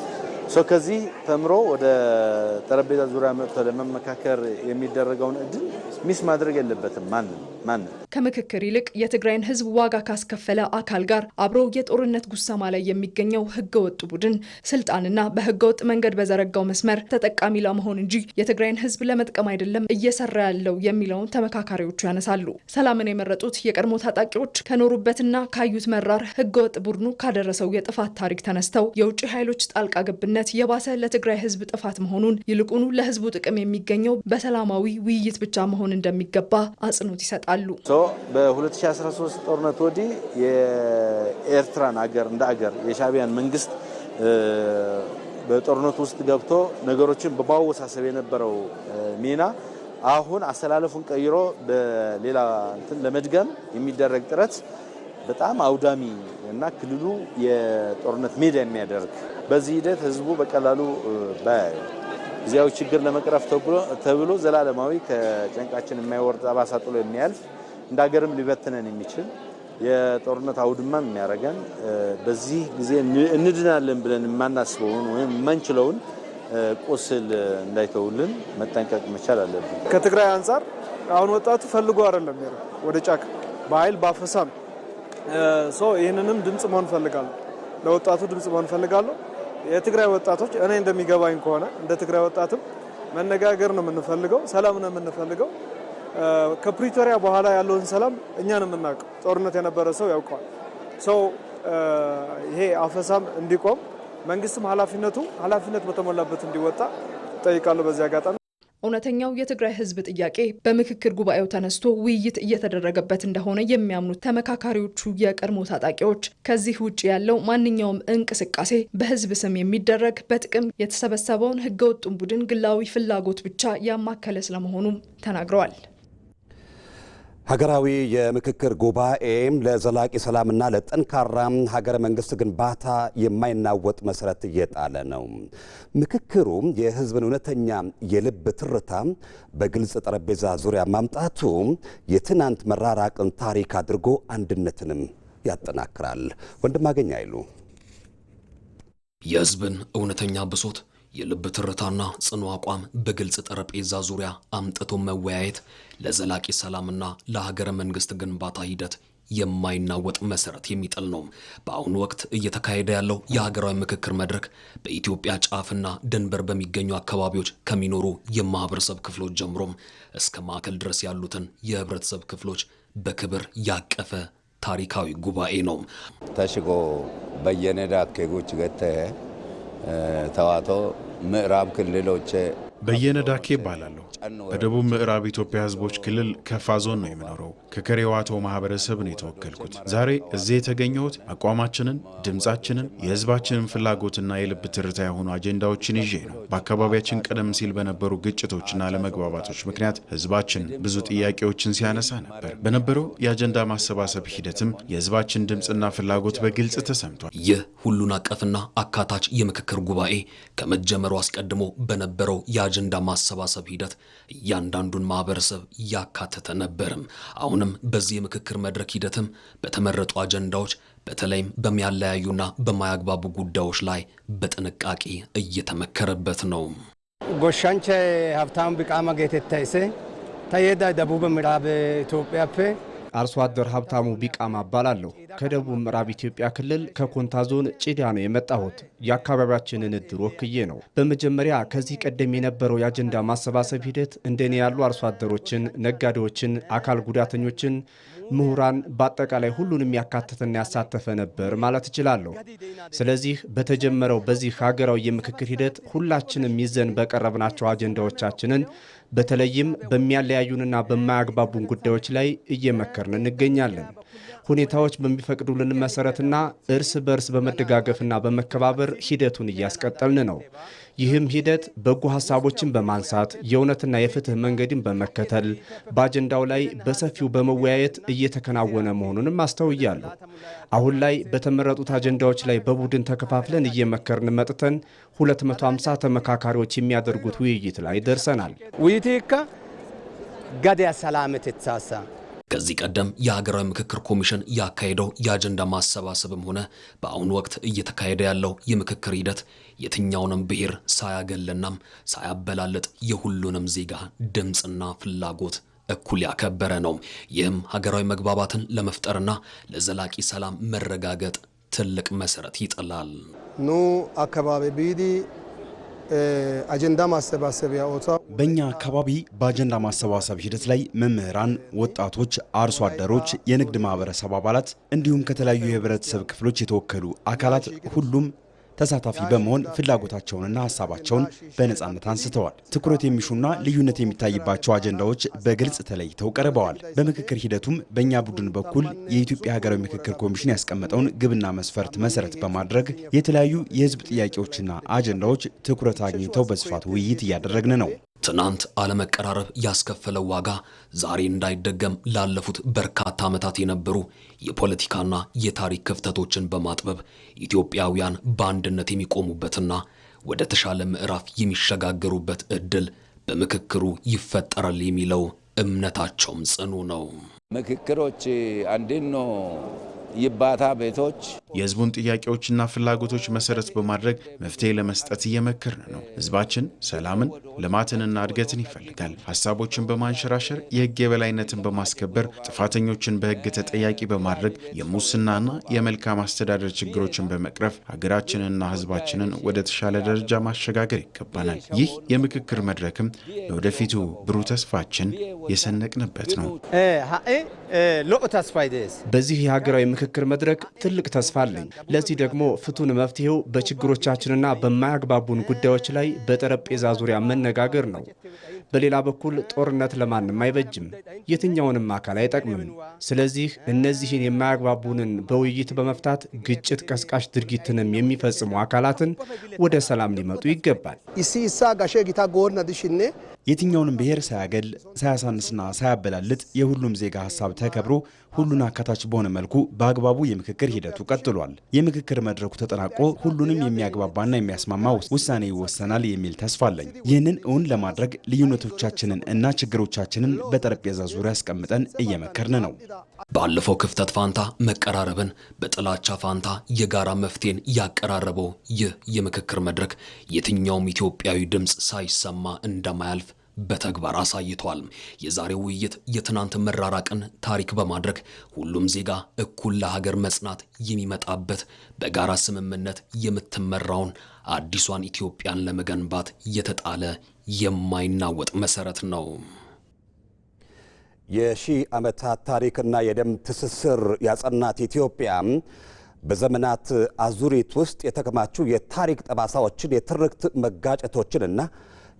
ከዚህ ተምሮ ወደ ጠረጴዛ ዙሪያ መጥቶ ለመመካከር የሚደረገውን እድል ሚስ ማድረግ የለበትም ማንም። ከምክክር ይልቅ የትግራይን ህዝብ ዋጋ ካስከፈለ አካል ጋር አብሮ የጦርነት ጉሰማ ላይ የሚገኘው ህገወጥ ቡድን ስልጣንና በህገወጥ መንገድ በዘረጋው መስመር ተጠቃሚ ለመሆን እንጂ የትግራይን ህዝብ ለመጥቀም አይደለም እየሰራ ያለው የሚለውን ተመካካሪዎቹ ያነሳሉ። ሰላምን የመረጡት የቀድሞ ታጣቂዎች ከኖሩበትና ካዩት መራር ህገወጥ ቡድኑ ካደረሰው የጥፋት ታሪክ ተነስተው የውጭ ኃይሎች ጣልቃ ገብነት የባሰ ለትግራይ ህዝብ ጥፋት መሆኑን ይልቁኑ ለህዝቡ ጥቅም የሚገኘው በሰላማዊ ውይይት ብቻ መሆን እንደሚገባ አጽንኦት ይሰጣሉ። በ2013 ጦርነት ወዲህ የኤርትራን አገር እንደ አገር የሻዕቢያን መንግስት በጦርነቱ ውስጥ ገብቶ ነገሮችን በማወሳሰብ የነበረው ሚና አሁን አሰላለፉን ቀይሮ በሌላ ለመድገም የሚደረግ ጥረት በጣም አውዳሚ እና ክልሉ የጦርነት ሜዳ የሚያደርግ በዚህ ሂደት ህዝቡ በቀላሉ ጊዜያዊ ችግር ለመቅረፍ ተብሎ ዘላለማዊ ከጨንቃችን የማይወርድ ጠባሳ ጥሎ የሚያልፍ እንደ ሀገርም ሊበትነን የሚችል የጦርነት አውድማም የሚያደርገን በዚህ ጊዜ እንድናለን ብለን የማናስበውን ወይም የማንችለውን ቁስል እንዳይተውልን መጠንቀቅ መቻል አለብን። ከትግራይ አንጻር አሁን ወጣቱ ፈልጎ አይደለም ወደ ጫካ በኃይል ባፈሳም ይህንንም ድምጽ መሆን ፈልጋለሁ። ለወጣቱ ድምጽ መሆን ፈልጋለሁ። የትግራይ ወጣቶች እኔ እንደሚገባኝ ከሆነ እንደ ትግራይ ወጣትም መነጋገር ነው የምንፈልገው፣ ሰላም ነው የምንፈልገው። ከፕሪቶሪያ በኋላ ያለውን ሰላም እኛን የምናውቀው ጦርነት የነበረ ሰው ያውቀዋል። ይሄ አፈሳም እንዲቆም መንግስትም ኃላፊነት በተሞላበት እንዲወጣ ጠይቃለሁ በዚህ አጋጣሚ። እውነተኛው የትግራይ ህዝብ ጥያቄ በምክክር ጉባኤው ተነስቶ ውይይት እየተደረገበት እንደሆነ የሚያምኑት ተመካካሪዎቹ የቀድሞ ታጣቂዎች ከዚህ ውጭ ያለው ማንኛውም እንቅስቃሴ በህዝብ ስም የሚደረግ በጥቅም የተሰበሰበውን ህገወጡን ቡድን ግላዊ ፍላጎት ብቻ ያማከለ ስለመሆኑም ተናግረዋል። ሀገራዊ የምክክር ጉባኤም ለዘላቂ ሰላምና ለጠንካራ ሀገረ መንግስት ግንባታ የማይናወጥ መሰረት እየጣለ ነው። ምክክሩ የህዝብን እውነተኛ የልብ ትርታ በግልጽ ጠረጴዛ ዙሪያ ማምጣቱ የትናንት መራራቅን ታሪክ አድርጎ አንድነትንም ያጠናክራል። ወንድማገኝ አይሉ የህዝብን እውነተኛ ብሶት የልብ ትርታና ጽኑ አቋም በግልጽ ጠረጴዛ ዙሪያ አምጥቶ መወያየት ለዘላቂ ሰላምና ለሀገረ መንግስት ግንባታ ሂደት የማይናወጥ መሰረት የሚጥል ነው። በአሁኑ ወቅት እየተካሄደ ያለው የሀገራዊ ምክክር መድረክ በኢትዮጵያ ጫፍና ድንበር በሚገኙ አካባቢዎች ከሚኖሩ የማህበረሰብ ክፍሎች ጀምሮም እስከ ማዕከል ድረስ ያሉትን የህብረተሰብ ክፍሎች በክብር ያቀፈ ታሪካዊ ጉባኤ ነው። ተሽጎ በየነዳ ከጎች ገተ ተዋቶ ምዕራብ ክልሎች በየነዳኬ ይባላለሁ። በደቡብ ምዕራብ ኢትዮጵያ ህዝቦች ክልል ከፋ ዞን ነው የምኖረው። ከከሬዋቶ ማህበረሰብ ነው የተወከልኩት። ዛሬ እዚህ የተገኘሁት አቋማችንን፣ ድምጻችንን፣ የህዝባችንን ፍላጎትና የልብ ትርታ የሆኑ አጀንዳዎችን ይዤ ነው። በአካባቢያችን ቀደም ሲል በነበሩ ግጭቶችና አለመግባባቶች ምክንያት ህዝባችን ብዙ ጥያቄዎችን ሲያነሳ ነበር። በነበረው የአጀንዳ ማሰባሰብ ሂደትም የህዝባችን ድምጽና ፍላጎት በግልጽ ተሰምቷል። ይህ ሁሉን አቀፍና አካታች የምክክር ጉባኤ ከመጀመሩ አስቀድሞ በነበረው የአጀንዳ ማሰባሰብ ሂደት እያንዳንዱን ማህበረሰብ ያካተተ ነበርም። አሁንም በዚህ የምክክር መድረክ ሂደትም በተመረጡ አጀንዳዎች በተለይም በሚያለያዩና በማያግባቡ ጉዳዮች ላይ በጥንቃቄ እየተመከረበት ነው። ጎሻንቸ ሀብታሙ ቢቃማ ጌቴታይሴ ተየዳ ደቡብ ምዕራብ ኢትዮጵያ አርሶ አደር ሀብታሙ ቢቃማ እባላለሁ። ከደቡብ ምዕራብ ኢትዮጵያ ክልል ከኮንታ ዞን ጭዳ ነው የመጣሁት። የአካባቢያችንን እድር ወክዬ ነው። በመጀመሪያ ከዚህ ቀደም የነበረው የአጀንዳ ማሰባሰብ ሂደት እንደኔ ያሉ አርሶ አደሮችን፣ ነጋዴዎችን፣ አካል ጉዳተኞችን፣ ምሁራን በአጠቃላይ ሁሉንም ያካተተና ያሳተፈ ነበር ማለት እችላለሁ። ስለዚህ በተጀመረው በዚህ ሀገራዊ የምክክር ሂደት ሁላችንም ይዘን በቀረብናቸው አጀንዳዎቻችንን በተለይም በሚያለያዩንና በማያግባቡን ጉዳዮች ላይ እየመከርን እንገኛለን። ሁኔታዎች በሚፈቅዱልን መሰረትና እርስ በርስ በመደጋገፍና በመከባበር ሂደቱን እያስቀጠልን ነው። ይህም ሂደት በጎ ሀሳቦችን በማንሳት የእውነትና የፍትህ መንገድን በመከተል በአጀንዳው ላይ በሰፊው በመወያየት እየተከናወነ መሆኑንም አስተውያለሁ። አሁን ላይ በተመረጡት አጀንዳዎች ላይ በቡድን ተከፋፍለን እየመከርን መጥተን 250 ተመካካሪዎች የሚያደርጉት ውይይት ላይ ደርሰናል። ውይይትካ ጋዲያ ሰላምት ተሳሳ ከዚህ ቀደም የሀገራዊ ምክክር ኮሚሽን ያካሄደው የአጀንዳ ማሰባሰብም ሆነ በአሁኑ ወቅት እየተካሄደ ያለው የምክክር ሂደት የትኛውንም ብሔር ሳያገለናም ሳያበላልጥ የሁሉንም ዜጋ ድምፅና ፍላጎት እኩል ያከበረ ነው። ይህም ሀገራዊ መግባባትን ለመፍጠርና ለዘላቂ ሰላም መረጋገጥ ትልቅ መሰረት ይጥላል። ኑ አካባቢ ቢዲ አጀንዳ ማሰባሰቢያ ኦታ በእኛ አካባቢ በአጀንዳ ማሰባሰብ ሂደት ላይ መምህራን፣ ወጣቶች፣ አርሶ አደሮች፣ የንግድ ማህበረሰብ አባላት እንዲሁም ከተለያዩ የህብረተሰብ ክፍሎች የተወከሉ አካላት ሁሉም ተሳታፊ በመሆን ፍላጎታቸውንና ሀሳባቸውን በነጻነት አንስተዋል። ትኩረት የሚሹና ልዩነት የሚታይባቸው አጀንዳዎች በግልጽ ተለይተው ቀርበዋል። በምክክር ሂደቱም በእኛ ቡድን በኩል የኢትዮጵያ ሀገራዊ ምክክር ኮሚሽን ያስቀመጠውን ግብና መስፈርት መሰረት በማድረግ የተለያዩ የህዝብ ጥያቄዎችና አጀንዳዎች ትኩረት አግኝተው በስፋት ውይይት እያደረግን ነው። ትናንት አለመቀራረብ ያስከፈለው ዋጋ ዛሬ እንዳይደገም ላለፉት በርካታ ዓመታት የነበሩ የፖለቲካና የታሪክ ክፍተቶችን በማጥበብ ኢትዮጵያውያን በአንድነት የሚቆሙበትና ወደ ተሻለ ምዕራፍ የሚሸጋገሩበት እድል በምክክሩ ይፈጠራል የሚለው እምነታቸውም ጽኑ ነው። ምክክሮች አንድን ነው ይባታ ቤቶች የህዝቡን ጥያቄዎችና ፍላጎቶች መሰረት በማድረግ መፍትሄ ለመስጠት እየመከርን ነው። ህዝባችን ሰላምን፣ ልማትንና እድገትን ይፈልጋል። ሀሳቦችን በማንሸራሸር የህግ የበላይነትን በማስከበር ጥፋተኞችን በህግ ተጠያቂ በማድረግ የሙስናና የመልካም አስተዳደር ችግሮችን በመቅረፍ ሀገራችንንና ህዝባችንን ወደ ተሻለ ደረጃ ማሸጋገር ይገባናል። ይህ የምክክር መድረክም ለወደፊቱ ብሩህ ተስፋችን የሰነቅንበት ነው። በዚህ የሀገራዊ ምክክር መድረክ ትልቅ ተስፋ አለኝ። ለዚህ ደግሞ ፍቱን መፍትሄው በችግሮቻችንና በማያግባቡን ጉዳዮች ላይ በጠረጴዛ ዙሪያ መነጋገር ነው። በሌላ በኩል ጦርነት ለማንም አይበጅም፣ የትኛውንም አካል አይጠቅምም። ስለዚህ እነዚህን የማያግባቡንን በውይይት በመፍታት ግጭት ቀስቃሽ ድርጊትንም የሚፈጽሙ አካላትን ወደ ሰላም ሊመጡ ይገባል። የትኛውንም ብሔር ሳያገል ሳያሳንስና ሳያበላልጥ የሁሉም ዜጋ ሀሳብ ተከብሮ ሁሉን አካታች በሆነ መልኩ በአግባቡ የምክክር ሂደቱ ቀጥሏል። የምክክር መድረኩ ተጠናቆ ሁሉንም የሚያግባባና የሚያስማማ ውሳኔ ይወሰናል የሚል ተስፋ አለኝ። ይህንን እውን ለማድረግ ልዩነቶቻችንን እና ችግሮቻችንን በጠረጴዛ ዙሪያ አስቀምጠን እየመከርን ነው። ባለፈው ክፍተት ፋንታ መቀራረብን፣ በጥላቻ ፋንታ የጋራ መፍትሄን ያቀራረበው ይህ የምክክር መድረክ የትኛውም ኢትዮጵያዊ ድምፅ ሳይሰማ እንደማያልፍ በተግባር አሳይቷል። የዛሬው ውይይት የትናንት መራራቅን ታሪክ በማድረግ ሁሉም ዜጋ እኩል ለሀገር መጽናት የሚመጣበት በጋራ ስምምነት የምትመራውን አዲሷን ኢትዮጵያን ለመገንባት የተጣለ የማይናወጥ መሰረት ነው። የሺህ ዓመታት ታሪክና የደም ትስስር ያጸናት ኢትዮጵያ በዘመናት አዙሪት ውስጥ የተከማቹ የታሪክ ጠባሳዎችን፣ የትርክት መጋጨቶችንና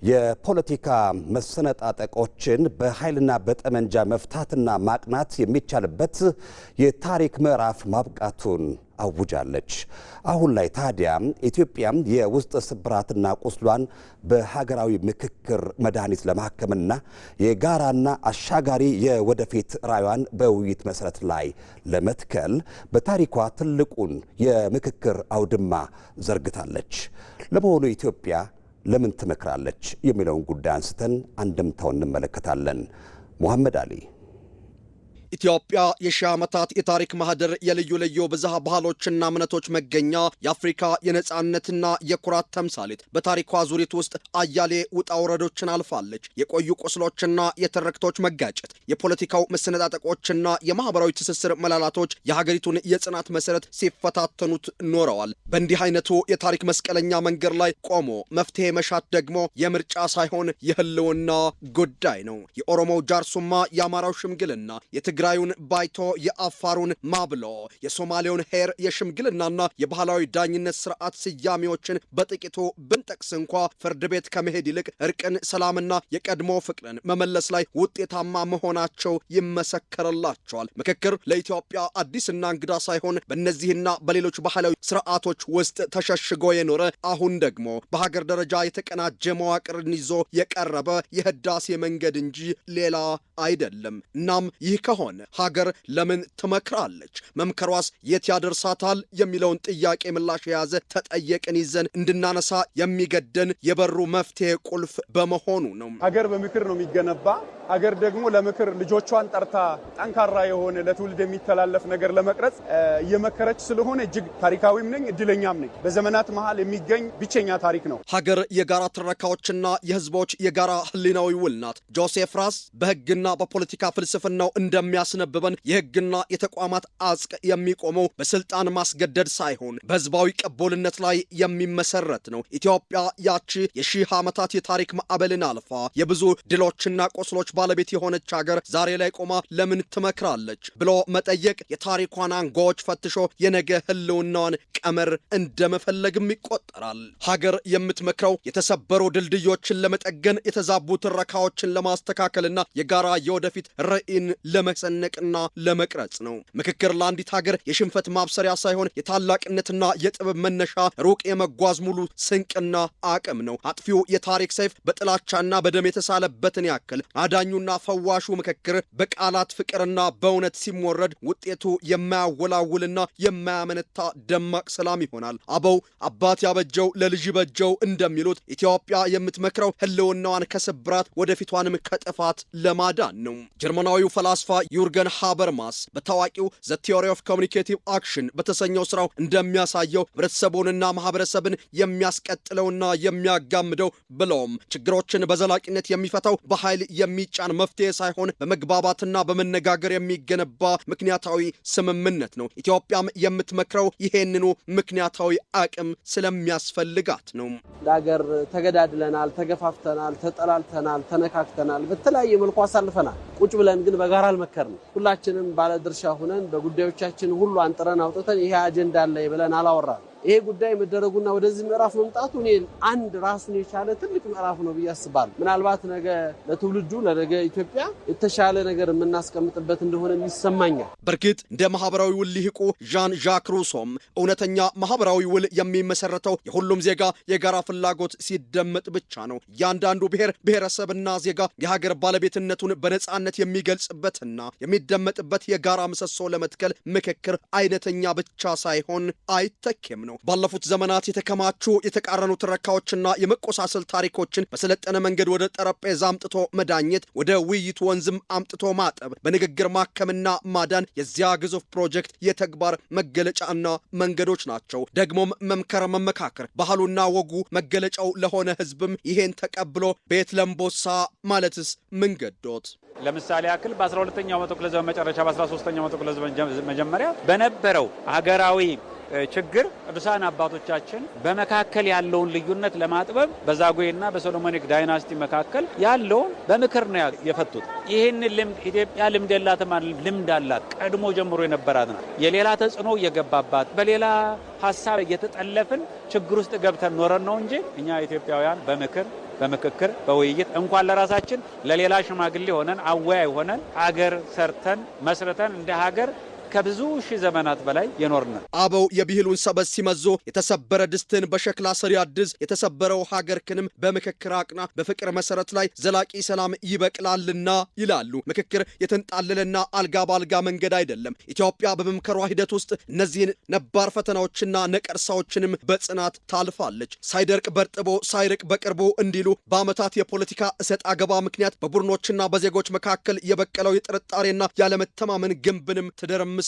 የፖለቲካ መሰነጣጠቆችን በኃይልና በጠመንጃ መፍታትና ማቅናት የሚቻልበት የታሪክ ምዕራፍ ማብቃቱን አውጃለች። አሁን ላይ ታዲያ ኢትዮጵያም የውስጥ ስብራትና ቁስሏን በሀገራዊ ምክክር መድኃኒት ለማከምና የጋራና አሻጋሪ የወደፊት ራዕይዋን በውይይት መሰረት ላይ ለመትከል በታሪኳ ትልቁን የምክክር አውድማ ዘርግታለች። ለመሆኑ ኢትዮጵያ ለምን ትመክራለች የሚለውን ጉዳይ አንስተን አንድምታውን እንመለከታለን። ሙሐመድ አሊ። ኢትዮጵያ የሺህ ዓመታት የታሪክ ማህደር፣ የልዩ ልዩ ብዝሃ ባህሎችና እምነቶች መገኛ፣ የአፍሪካ የነጻነትና የኩራት ተምሳሌት፣ በታሪኳ ዙሪት ውስጥ አያሌ ውጣ ውረዶችን አልፋለች። የቆዩ ቁስሎችና የትርክቶች መጋጨት፣ የፖለቲካው መሰነጣጠቆችና የማህበራዊ ትስስር መላላቶች የሀገሪቱን የጽናት መሰረት ሲፈታተኑት ኖረዋል። በእንዲህ አይነቱ የታሪክ መስቀለኛ መንገድ ላይ ቆሞ መፍትሄ መሻት ደግሞ የምርጫ ሳይሆን የህልውና ጉዳይ ነው። የኦሮሞው ጃርሱማ፣ የአማራው ሽምግልና፣ የትግራዩን ባይቶ፣ የአፋሩን ማብሎ፣ የሶማሌውን ሄር፣ የሽምግልናና የባህላዊ ዳኝነት ስርዓት ስያሜዎችን በጥቂቱ ብንጠቅስ እንኳ ፍርድ ቤት ከመሄድ ይልቅ እርቅን፣ ሰላምና የቀድሞ ፍቅርን መመለስ ላይ ውጤታማ መሆናቸው ይመሰከርላቸዋል። ምክክር ለኢትዮጵያ አዲስና እንግዳ ሳይሆን በእነዚህና በሌሎች ባህላዊ ስርዓቶች ውስጥ ተሸሽጎ የኖረ አሁን ደግሞ በሀገር ደረጃ የተቀናጀ መዋቅርን ይዞ የቀረበ የህዳሴ መንገድ እንጂ ሌላ አይደለም። እናም ይህ ከሆነ ሀገር ለምን ትመክራለች? መምከሯስ የት ያደርሳታል? የሚለውን ጥያቄ ምላሽ የያዘ ተጠየቅን ይዘን እንድናነሳ የሚገደን የበሩ መፍትሄ ቁልፍ በመሆኑ ነው። ሀገር በምክር ነው የሚገነባ። ሀገር ደግሞ ለምክር ልጆቿን ጠርታ ጠንካራ የሆነ ለትውልድ የሚተላለፍ ነገር ለመቅረጽ እየመከረች ስለሆነ እጅግ ታሪካዊም ነኝ እድለኛም ነኝ። በዘመናት መሃል የሚገኝ ብቸኛ ታሪክ ነው። ሀገር የጋራ ትረካዎችና የህዝቦች የጋራ ህሊናዊ ውል ናት። ጆሴፍ ራስ በህግና በፖለቲካ ፍልስፍናው እንደሚያስነብበን የህግና የተቋማት አጽቅ የሚቆመው በስልጣን ማስገደድ ሳይሆን በህዝባዊ ቅቡልነት ላይ የሚመሰረት ነው። ኢትዮጵያ ያቺ የሺህ ዓመታት የታሪክ ማዕበልን አልፋ የብዙ ድሎችና ቆስሎች ባለቤት የሆነች ሀገር ዛሬ ላይ ቆማ ለምን ትመክራለች ብሎ መጠየቅ የታሪኳን አንጓዎች ፈትሾ የነገ ህልውናዋን ቀመር እንደመፈለግም ይቆጠራል። ሀገር የምትመክረው የተሰበሩ ድልድዮችን ለመጠገን፣ የተዛቡ ትረካዎችን ለማስተካከልና የጋራ የወደፊት ራዕይን ለመሰነቅና ለመቅረጽ ነው። ምክክር ለአንዲት ሀገር የሽንፈት ማብሰሪያ ሳይሆን የታላቅነትና የጥበብ መነሻ፣ ሩቅ የመጓዝ ሙሉ ስንቅና አቅም ነው። አጥፊው የታሪክ ሰይፍ በጥላቻና በደም የተሳለበትን ያክል አዳኙና ፈዋሹ ምክክር በቃላት ፍቅርና በእውነት ሲሞረድ ውጤቱ የማያወላውልና የማያመነታ ደማቅ ሰላም ይሆናል። አበው አባት ያበጀው ለልጅ በጀው እንደሚሉት ኢትዮጵያ የምትመክረው ህልውናዋን ከስብራት ወደፊቷንም ከጥፋት ለማዳን ነው። ጀርመናዊው ፈላስፋ ዩርገን ሃበርማስ በታዋቂው ዘ ቲዮሪ ኦፍ ኮሚኒኬቲቭ አክሽን በተሰኘው ስራው እንደሚያሳየው ህብረተሰቡንና ማህበረሰብን የሚያስቀጥለውና የሚያጋምደው ብለውም ችግሮችን በዘላቂነት የሚፈታው በኃይል የሚጫን መፍትሄ ሳይሆን በመግባባትና በመነጋገር የሚገነባ ምክንያታዊ ስምምነት ነው። ኢትዮጵያም የምትመክረው ይሄንኑ ምክንያታዊ አቅም ስለሚያስፈልጋት ነው። ለሀገር ተገዳድለናል፣ ተገፋፍተናል፣ ተጠላልተናል፣ ተነካክተናል፣ በተለያየ መልኩ አሳልፈናል። ቁጭ ብለን ግን በጋራ አልመከርንም። ሁላችንም ባለ ድርሻ ሆነን በጉዳዮቻችን ሁሉ አንጥረን አውጥተን ይሄ አጀንዳ አለ ብለን አላወራንም። ይሄ ጉዳይ መደረጉና ወደዚህ ምዕራፍ መምጣቱ እኔ አንድ ራሱን የቻለ ትልቅ ምዕራፍ ነው ብዬ አስባለሁ። ምናልባት ነገ ለትውልዱ ለነገ ኢትዮጵያ የተሻለ ነገር የምናስቀምጥበት እንደሆነ ይሰማኛል። በርግጥ እንደ ማህበራዊ ውል ሊቁ ዣን ዣክ ሩሶም እውነተኛ ማህበራዊ ውል የሚመሰረተው የሁሉም ዜጋ የጋራ ፍላጎት ሲደመጥ ብቻ ነው። እያንዳንዱ ብሔር ብሔረሰብና ዜጋ የሀገር ባለቤትነቱን በነጻነት የሚገልጽበትና የሚደመጥበት የጋራ ምሰሶ ለመትከል ምክክር አይነተኛ ብቻ ሳይሆን አይተኬም ነው። ባለፉት ዘመናት የተከማቹ የተቃረኑ ትረካዎችና የመቆሳሰል ታሪኮችን በሰለጠነ መንገድ ወደ ጠረጴዛ አምጥቶ መዳኘት፣ ወደ ውይይቱ ወንዝም አምጥቶ ማጠብ፣ በንግግር ማከምና ማዳን የዚያ ግዙፍ ፕሮጀክት የተግባር መገለጫና መንገዶች ናቸው። ደግሞም መምከር፣ መመካከር ባህሉና ወጉ መገለጫው ለሆነ ህዝብም ይሄን ተቀብሎ ቤት ለምቦሳ ማለትስ ምን ገዶት? ለምሳሌ ያክል በ12ኛው መቶ ክፍለ ዘመን መጨረሻ በ13ኛው መቶ ክፍለ ዘመን መጀመሪያ በነበረው ሀገራዊ ችግር ቅዱሳን አባቶቻችን በመካከል ያለውን ልዩነት ለማጥበብ በዛጉዌና በሶሎሞኒክ ዳይናስቲ መካከል ያለውን በምክር ነው የፈቱት። ይህን ልምድ ኢትዮጵያ ልምድ የላትም፣ ልምድ አላት። ቀድሞ ጀምሮ የነበራት ነው። የሌላ ተጽዕኖ እየገባባት በሌላ ሀሳብ እየተጠለፍን ችግር ውስጥ ገብተን ኖረን ነው እንጂ እኛ ኢትዮጵያውያን በምክክር በውይይት እንኳን ለራሳችን ለሌላ ሽማግሌ ሆነን አወያይ ሆነን ሀገር ሰርተን መስርተን እንደ ሀገር ከብዙ ሺህ ዘመናት በላይ የኖርነ አበው የብሂሉን ሰበዝ ሲመዞ የተሰበረ ድስትን በሸክላ ሰሪ አድዝ የተሰበረው ሀገር ክንም በምክክር አቅና በፍቅር መሰረት ላይ ዘላቂ ሰላም ይበቅላልና ይላሉ። ምክክር የተንጣለለና አልጋ ባልጋ መንገድ አይደለም። ኢትዮጵያ በመምከሯ ሂደት ውስጥ እነዚህን ነባር ፈተናዎችና ነቀርሳዎችንም በጽናት ታልፋለች። ሳይደርቅ በርጥቦ ሳይርቅ በቅርቡ እንዲሉ በዓመታት የፖለቲካ እሰጥ አገባ ምክንያት በቡድኖችና በዜጎች መካከል የበቀለው የጥርጣሬና ያለመተማመን ግንብንም ትደረምሳለች።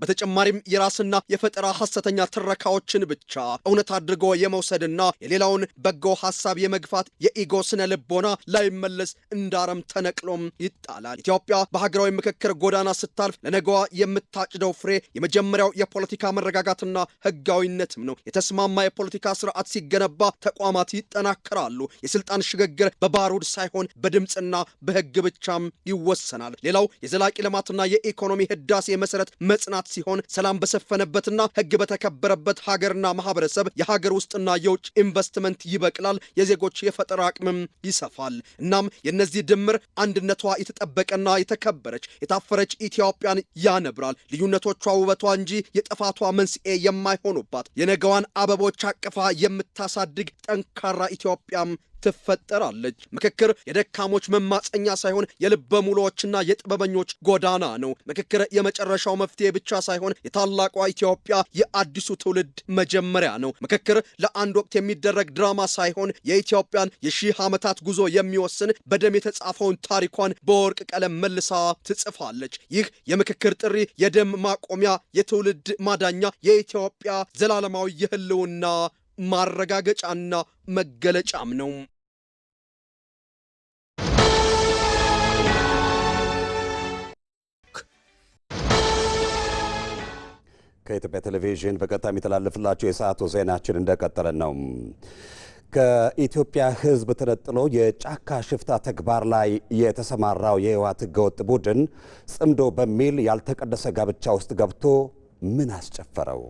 በተጨማሪም የራስና የፈጠራ ሐሰተኛ ትረካዎችን ብቻ እውነት አድርጎ የመውሰድና የሌላውን በጎ ሐሳብ የመግፋት የኢጎ ስነ ልቦና ላይመለስ እንዳረም ተነቅሎም ይጣላል። ኢትዮጵያ በሀገራዊ ምክክር ጎዳና ስታልፍ ለነገዋ የምታጭደው ፍሬ የመጀመሪያው የፖለቲካ መረጋጋትና ህጋዊነትም ነው። የተስማማ የፖለቲካ ስርዓት ሲገነባ ተቋማት ይጠናከራሉ። የስልጣን ሽግግር በባሩድ ሳይሆን በድምፅና በህግ ብቻም ይወሰናል። ሌላው የዘላቂ ልማትና የኢኮኖሚ ህዳሴ መሰረት መጽናት ሲሆን ሰላም በሰፈነበትና ህግ በተከበረበት ሀገርና ማህበረሰብ የሀገር ውስጥና የውጭ ኢንቨስትመንት ይበቅላል፣ የዜጎች የፈጠራ አቅምም ይሰፋል። እናም የነዚህ ድምር አንድነቷ የተጠበቀና የተከበረች የታፈረች ኢትዮጵያን ያነብራል። ልዩነቶቿ ውበቷ እንጂ የጥፋቷ መንስኤ የማይሆኑባት የነገዋን አበቦች አቅፋ የምታሳድግ ጠንካራ ኢትዮጵያም ትፈጠራለች። ምክክር የደካሞች መማፀኛ ሳይሆን የልበ ሙሉዎችና የጥበበኞች ጎዳና ነው። ምክክር የመጨረሻው መፍትሄ ብቻ ሳይሆን የታላቋ ኢትዮጵያ የአዲሱ ትውልድ መጀመሪያ ነው። ምክክር ለአንድ ወቅት የሚደረግ ድራማ ሳይሆን የኢትዮጵያን የሺህ ዓመታት ጉዞ የሚወስን በደም የተጻፈውን ታሪኳን በወርቅ ቀለም መልሳ ትጽፋለች። ይህ የምክክር ጥሪ የደም ማቆሚያ፣ የትውልድ ማዳኛ፣ የኢትዮጵያ ዘላለማዊ የህልውና ማረጋገጫና መገለጫም ነው። ከኢትዮጵያ ቴሌቪዥን በቀጥታ የሚተላለፍላቸው የሰዓቱ ዜናችን እንደቀጠለ ነው። ከኢትዮጵያ ሕዝብ ተነጥሎ የጫካ ሽፍታ ተግባር ላይ የተሰማራው የህወሓት ህገወጥ ቡድን ጽምዶ በሚል ያልተቀደሰ ጋብቻ ውስጥ ገብቶ ምን አስጨፈረው?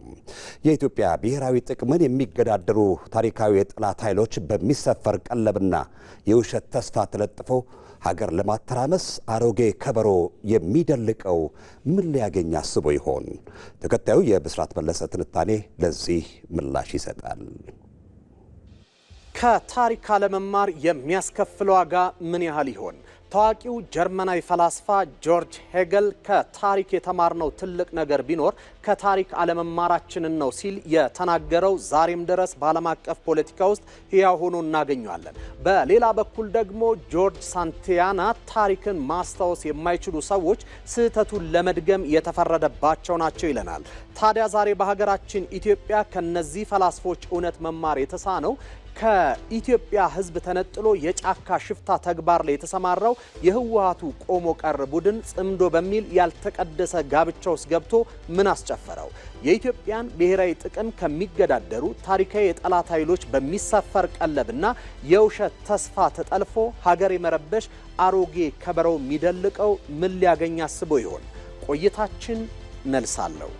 የኢትዮጵያ ብሔራዊ ጥቅምን የሚገዳደሩ ታሪካዊ የጠላት ኃይሎች በሚሰፈር ቀለብና የውሸት ተስፋ ተለጥፎ ሀገር ለማተራመስ አሮጌ ከበሮ የሚደልቀው ምን ሊያገኝ አስቦ ይሆን? ተከታዩ የብስራት መለሰ ትንታኔ ለዚህ ምላሽ ይሰጣል። ከታሪክ አለመማር የሚያስከፍለው ዋጋ ምን ያህል ይሆን? ታዋቂው ጀርመናዊ ፈላስፋ ጆርጅ ሄገል ከታሪክ የተማርነው ትልቅ ነገር ቢኖር ከታሪክ አለመማራችንን ነው ሲል የተናገረው ዛሬም ድረስ በዓለም አቀፍ ፖለቲካ ውስጥ ሕያው ሆኖ እናገኘዋለን። በሌላ በኩል ደግሞ ጆርጅ ሳንቲያና ታሪክን ማስታወስ የማይችሉ ሰዎች ስህተቱን ለመድገም የተፈረደባቸው ናቸው ይለናል። ታዲያ ዛሬ በሀገራችን ኢትዮጵያ ከነዚህ ፈላስፎች እውነት መማር የተሳነው ከኢትዮጵያ ሕዝብ ተነጥሎ የጫካ ሽፍታ ተግባር ላይ የተሰማራው የህወሓቱ ቆሞ ቀር ቡድን ጽምዶ በሚል ያልተቀደሰ ጋብቻ ውስጥ ገብቶ ምን አስጨፈረው? የኢትዮጵያን ብሔራዊ ጥቅም ከሚገዳደሩ ታሪካዊ የጠላት ኃይሎች በሚሰፈር ቀለብና የውሸት ተስፋ ተጠልፎ ሀገር የመረበሽ አሮጌ ከበረው የሚደልቀው ምን ሊያገኝ አስቦ ይሆን? ቆይታችን መልሳለሁ።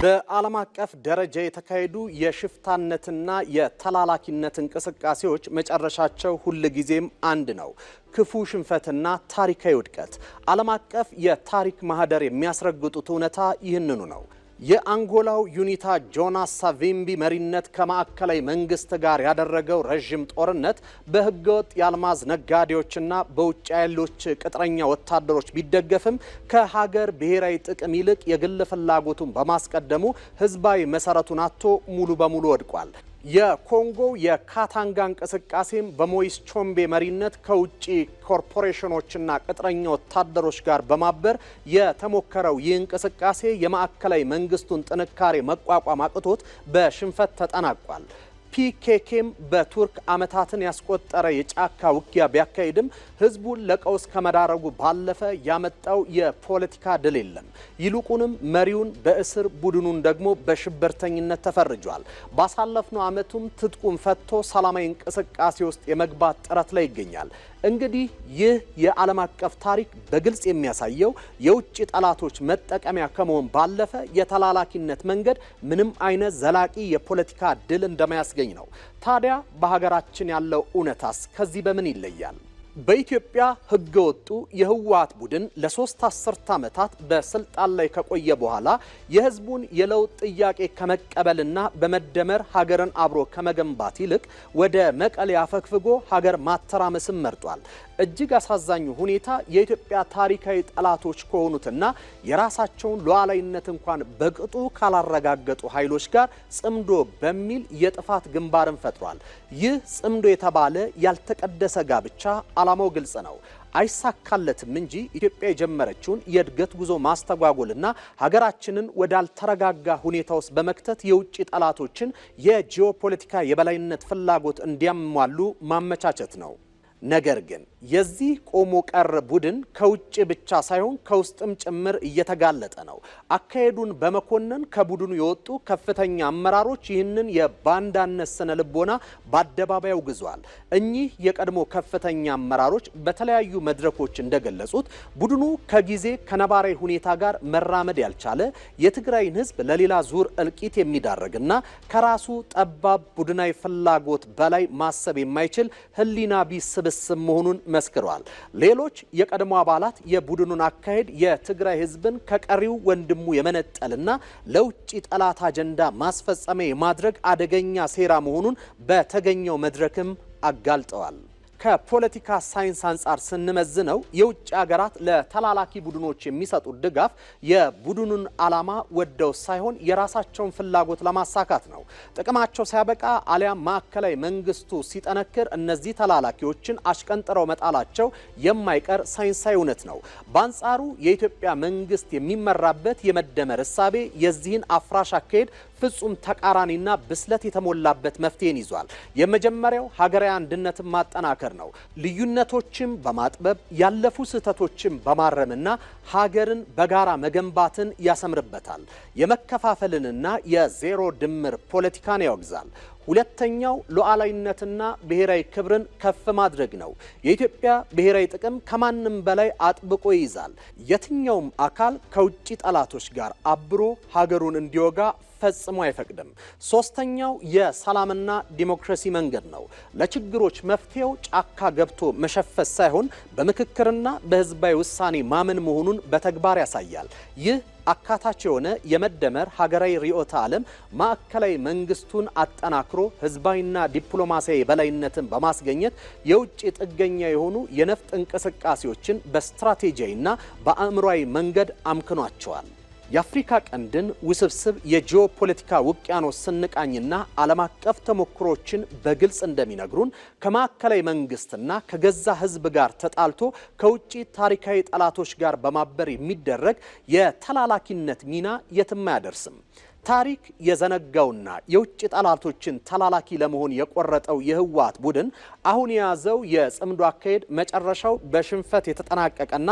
በዓለም አቀፍ ደረጃ የተካሄዱ የሽፍታነትና የተላላኪነት እንቅስቃሴዎች መጨረሻቸው ሁልጊዜም አንድ ነው። ክፉ ሽንፈትና ታሪካዊ ውድቀት። ዓለም አቀፍ የታሪክ ማህደር የሚያስረግጡት እውነታ ይህንኑ ነው። የአንጎላው ዩኒታ ጆናስ ሳቬምቢ መሪነት ከማዕከላዊ መንግስት ጋር ያደረገው ረዥም ጦርነት በህገወጥ የአልማዝ ነጋዴዎችና በውጭ ኃይሎች ቅጥረኛ ወታደሮች ቢደገፍም ከሀገር ብሔራዊ ጥቅም ይልቅ የግል ፍላጎቱን በማስቀደሙ ህዝባዊ መሰረቱን አጥቶ ሙሉ በሙሉ ወድቋል። የኮንጎ የካታንጋ እንቅስቃሴም በሞይስ ቾምቤ መሪነት ከውጭ ኮርፖሬሽኖችና ቅጥረኛ ወታደሮች ጋር በማበር የተሞከረው ይህ እንቅስቃሴ የማዕከላዊ መንግስቱን ጥንካሬ መቋቋም አቅቶት በሽንፈት ተጠናቋል። ፒኬኬም በቱርክ ዓመታትን ያስቆጠረ የጫካ ውጊያ ቢያካሂድም ህዝቡን ለቀውስ ከመዳረጉ ባለፈ ያመጣው የፖለቲካ ድል የለም። ይልቁንም መሪውን በእስር ቡድኑን ደግሞ በሽብርተኝነት ተፈርጇል። ባሳለፍነው ዓመቱም ትጥቁን ፈትቶ ሰላማዊ እንቅስቃሴ ውስጥ የመግባት ጥረት ላይ ይገኛል። እንግዲህ ይህ የዓለም አቀፍ ታሪክ በግልጽ የሚያሳየው የውጭ ጠላቶች መጠቀሚያ ከመሆን ባለፈ የተላላኪነት መንገድ ምንም አይነት ዘላቂ የፖለቲካ ድል እንደማያስገኝ ነው። ታዲያ በሀገራችን ያለው እውነታስ ከዚህ በምን ይለያል? በኢትዮጵያ ህገወጡ የህወሓት ቡድን ለ3 አስርት ዓመታት በስልጣን ላይ ከቆየ በኋላ የህዝቡን የለውጥ ጥያቄ ከመቀበልና በመደመር ሀገርን አብሮ ከመገንባት ይልቅ ወደ መቀሌ አፈግፍጎ ሀገር ማተራመስን መርጧል። እጅግ አሳዛኙ ሁኔታ የኢትዮጵያ ታሪካዊ ጠላቶች ከሆኑትና የራሳቸውን ሉዓላዊነት እንኳን በቅጡ ካላረጋገጡ ኃይሎች ጋር ጽምዶ በሚል የጥፋት ግንባርን ፈጥሯል። ይህ ጽምዶ የተባለ ያልተቀደሰ ጋብቻ ዓላማው ግልጽ ነው። አይሳካለትም እንጂ ኢትዮጵያ የጀመረችውን የእድገት ጉዞ ማስተጓጎልና ሀገራችንን ወዳልተረጋጋ ሁኔታ ውስጥ በመክተት የውጭ ጠላቶችን የጂኦፖለቲካ የበላይነት ፍላጎት እንዲያሟሉ ማመቻቸት ነው። ነገር ግን የዚህ ቆሞ ቀር ቡድን ከውጭ ብቻ ሳይሆን ከውስጥም ጭምር እየተጋለጠ ነው። አካሄዱን በመኮነን ከቡድኑ የወጡ ከፍተኛ አመራሮች ይህንን የባንዳነት ስነ ልቦና በአደባባይ አውግዘዋል። እኚህ የቀድሞ ከፍተኛ አመራሮች በተለያዩ መድረኮች እንደገለጹት ቡድኑ ከጊዜ ከነባራዊ ሁኔታ ጋር መራመድ ያልቻለ የትግራይን ሕዝብ ለሌላ ዙር እልቂት የሚዳረግና ከራሱ ጠባብ ቡድናዊ ፍላጎት በላይ ማሰብ የማይችል ህሊና ቢስ ስብስብ መሆኑን መስክረዋል። ሌሎች የቀድሞ አባላት የቡድኑን አካሄድ የትግራይ ህዝብን ከቀሪው ወንድሙ የመነጠልና ለውጭ ጠላት አጀንዳ ማስፈጸሚያ የማድረግ አደገኛ ሴራ መሆኑን በተገኘው መድረክም አጋልጠዋል። ከፖለቲካ ሳይንስ አንጻር ስንመዝነው የውጭ ሀገራት ለተላላኪ ቡድኖች የሚሰጡት ድጋፍ የቡድኑን ዓላማ ወደው ሳይሆን የራሳቸውን ፍላጎት ለማሳካት ነው። ጥቅማቸው ሲያበቃ አሊያም ማዕከላዊ መንግስቱ ሲጠነክር እነዚህ ተላላኪዎችን አሽቀንጥረው መጣላቸው የማይቀር ሳይንሳዊ እውነት ነው። በአንጻሩ የኢትዮጵያ መንግስት የሚመራበት የመደመር እሳቤ የዚህን አፍራሽ አካሄድ ፍጹም ተቃራኒና ብስለት የተሞላበት መፍትሄን ይዟል። የመጀመሪያው ሀገራዊ አንድነትን ማጠናከር ነው። ልዩነቶችን በማጥበብ ያለፉ ስህተቶችን በማረምና ሀገርን በጋራ መገንባትን ያሰምርበታል። የመከፋፈልንና የዜሮ ድምር ፖለቲካን ያወግዛል። ሁለተኛው ሉዓላዊነትና ብሔራዊ ክብርን ከፍ ማድረግ ነው። የኢትዮጵያ ብሔራዊ ጥቅም ከማንም በላይ አጥብቆ ይይዛል። የትኛውም አካል ከውጭ ጠላቶች ጋር አብሮ ሀገሩን እንዲወጋ ፈጽሞ አይፈቅድም። ሶስተኛው የሰላምና ዲሞክራሲ መንገድ ነው። ለችግሮች መፍትሄው ጫካ ገብቶ መሸፈት ሳይሆን በምክክርና በህዝባዊ ውሳኔ ማመን መሆኑን በተግባር ያሳያል። ይህ አካታች የሆነ የመደመር ሀገራዊ ርዕዮተ ዓለም ማዕከላዊ መንግስቱን አጠናክሮ ህዝባዊና ዲፕሎማሲያዊ የበላይነትን በማስገኘት የውጭ ጥገኛ የሆኑ የነፍጥ እንቅስቃሴዎችን በስትራቴጂያዊና በአእምሯዊ መንገድ አምክኗቸዋል። የአፍሪካ ቀንድን ውስብስብ የጂኦፖለቲካ ውቅያኖስ ስንቃኝና ዓለም አቀፍ ተሞክሮችን በግልጽ እንደሚነግሩን ከማዕከላዊ መንግስትና ከገዛ ህዝብ ጋር ተጣልቶ ከውጭ ታሪካዊ ጠላቶች ጋር በማበር የሚደረግ የተላላኪነት ሚና የትም አያደርስም። ታሪክ የዘነጋውና የውጭ ጠላቶችን ተላላኪ ለመሆን የቆረጠው የህወሓት ቡድን አሁን የያዘው የጽምዶ አካሄድ መጨረሻው በሽንፈት የተጠናቀቀና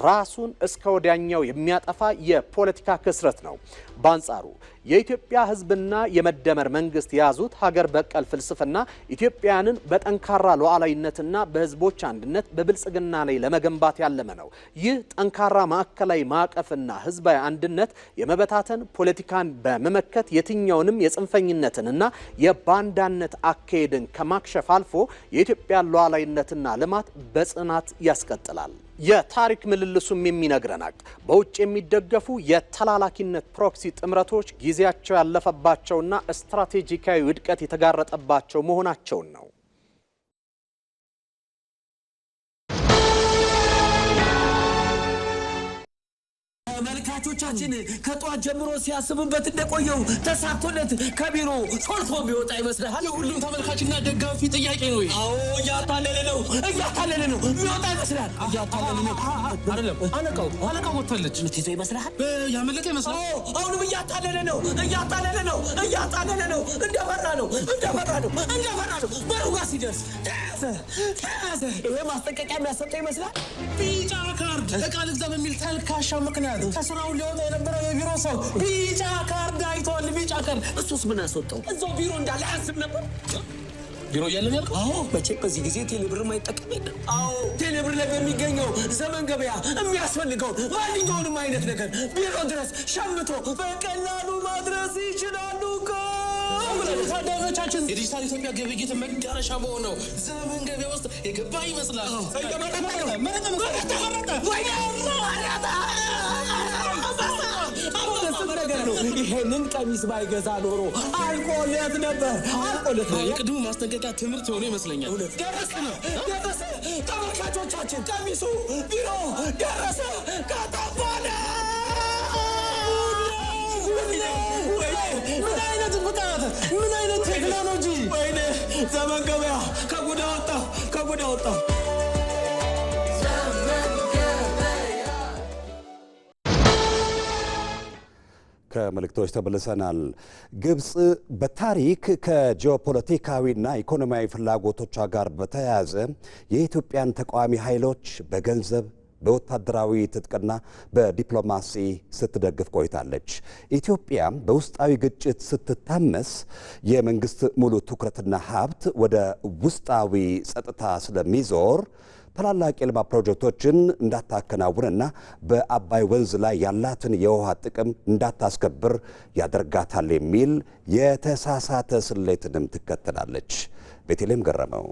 ራሱን እስከ ወዲያኛው የሚያጠፋ የፖለቲካ ክስረት ነው። በአንጻሩ የኢትዮጵያ ሕዝብና የመደመር መንግስት የያዙት ሀገር በቀል ፍልስፍና ኢትዮጵያንን በጠንካራ ሉዓላዊነትና በህዝቦች አንድነት በብልጽግና ላይ ለመገንባት ያለመ ነው። ይህ ጠንካራ ማዕከላዊ ማዕቀፍና ህዝባዊ አንድነት የመበታተን ፖለቲካን በመመከት የትኛውንም የጽንፈኝነትንና የባንዳነት አካሄድን ከማክሸፍ አልፎ የኢትዮጵያን ሉዓላዊነትና ልማት በጽናት ያስቀጥላል። የታሪክ ምልልሱም የሚነግረን ሀቅ በውጭ የሚደገፉ የተላላኪነት ፕሮክሲ ጥምረቶች ጊዜያቸው ያለፈባቸውና ስትራቴጂካዊ ውድቀት የተጋረጠባቸው መሆናቸውን ነው። ተመልካቾቻችን ከጧት ጀምሮ ሲያስቡበት እንደቆየው ተሳክቶለት ከቢሮ ሾልኮ ቢወጣ ይመስላል። የሁሉም ተመልካችና ደጋፊ ጥያቄ ነው። አዎ እያታለለ ነው የሚወጣ ይመስላል። እያታለለ ነው አይደለም። አለቃው ወጥታለች። ምትይዘው ይመስላል። ያመለጠ ይመስላል። አሁንም እያታለለ ነው። እንደፈራ ነው። በሩጋ ሲደርስ ተያዘ። ይሄ ማስጠንቀቂያ የሚያሰጠው ይመስላል። ቢጫ ካርድ እቃ ልግዛ በሚል ተልካሻ ምክንያት ከስራው ሊወጣ የነበረው የቢሮ ሰው ቢጫ ካርድ አይቷል። ቢጫ ካርድ እሱስ ምን አስወጣው? እዛው ቢሮ እንዳለ አያስብ ነበር። ቢሮ እያለን ያልከው? አዎ መቼም በዚህ ጊዜ ቴሌብር ማይጠቀም የለም። አዎ ቴሌብር ላይ በሚገኘው ዘመን ገበያ የሚያስፈልገው ማንኛውንም አይነት ነገር ቢሮ ድረስ ሸምቶ በቀላሉ ማድረስ ይችላሉ እኮ። ታዳሚዎቻችን የዲጂታል ኢትዮጵያ ግብይት መዳረሻ በሆነው ዘመን ገበያ ውስጥ የገባ ይመስላል። ይሄንን ቀሚስ ባይገዛ ኖሮ አልቆለት ነበር። የቅድሙ ማስጠንቀቂያ ትምህርት የሆነ ይመስለኛል። ደረሰ። ተመልካቾቻችን ቀሚሱ ቢሮ ደረሰ። ከተባለ ምን አይነት ቁጣት! ምን አይነት ቴክኖሎጂ! ወይኔ ዘመን ገበያ ከጉዳ ወጣ። ከመልእክቶች ተመልሰናል። ግብጽ በታሪክ ከጂኦፖለቲካዊና ኢኮኖሚያዊ ፍላጎቶቿ ጋር በተያያዘ የኢትዮጵያን ተቃዋሚ ኃይሎች በገንዘብ በወታደራዊ ትጥቅና በዲፕሎማሲ ስትደግፍ ቆይታለች። ኢትዮጵያ በውስጣዊ ግጭት ስትታመስ የመንግስት ሙሉ ትኩረትና ሀብት ወደ ውስጣዊ ጸጥታ ስለሚዞር ታላላቅ የልማት ፕሮጀክቶችን እንዳታከናውንና በአባይ ወንዝ ላይ ያላትን የውሃ ጥቅም እንዳታስከብር ያደርጋታል የሚል የተሳሳተ ስሌትንም ትከተላለች። ቤተልሔም ገረመው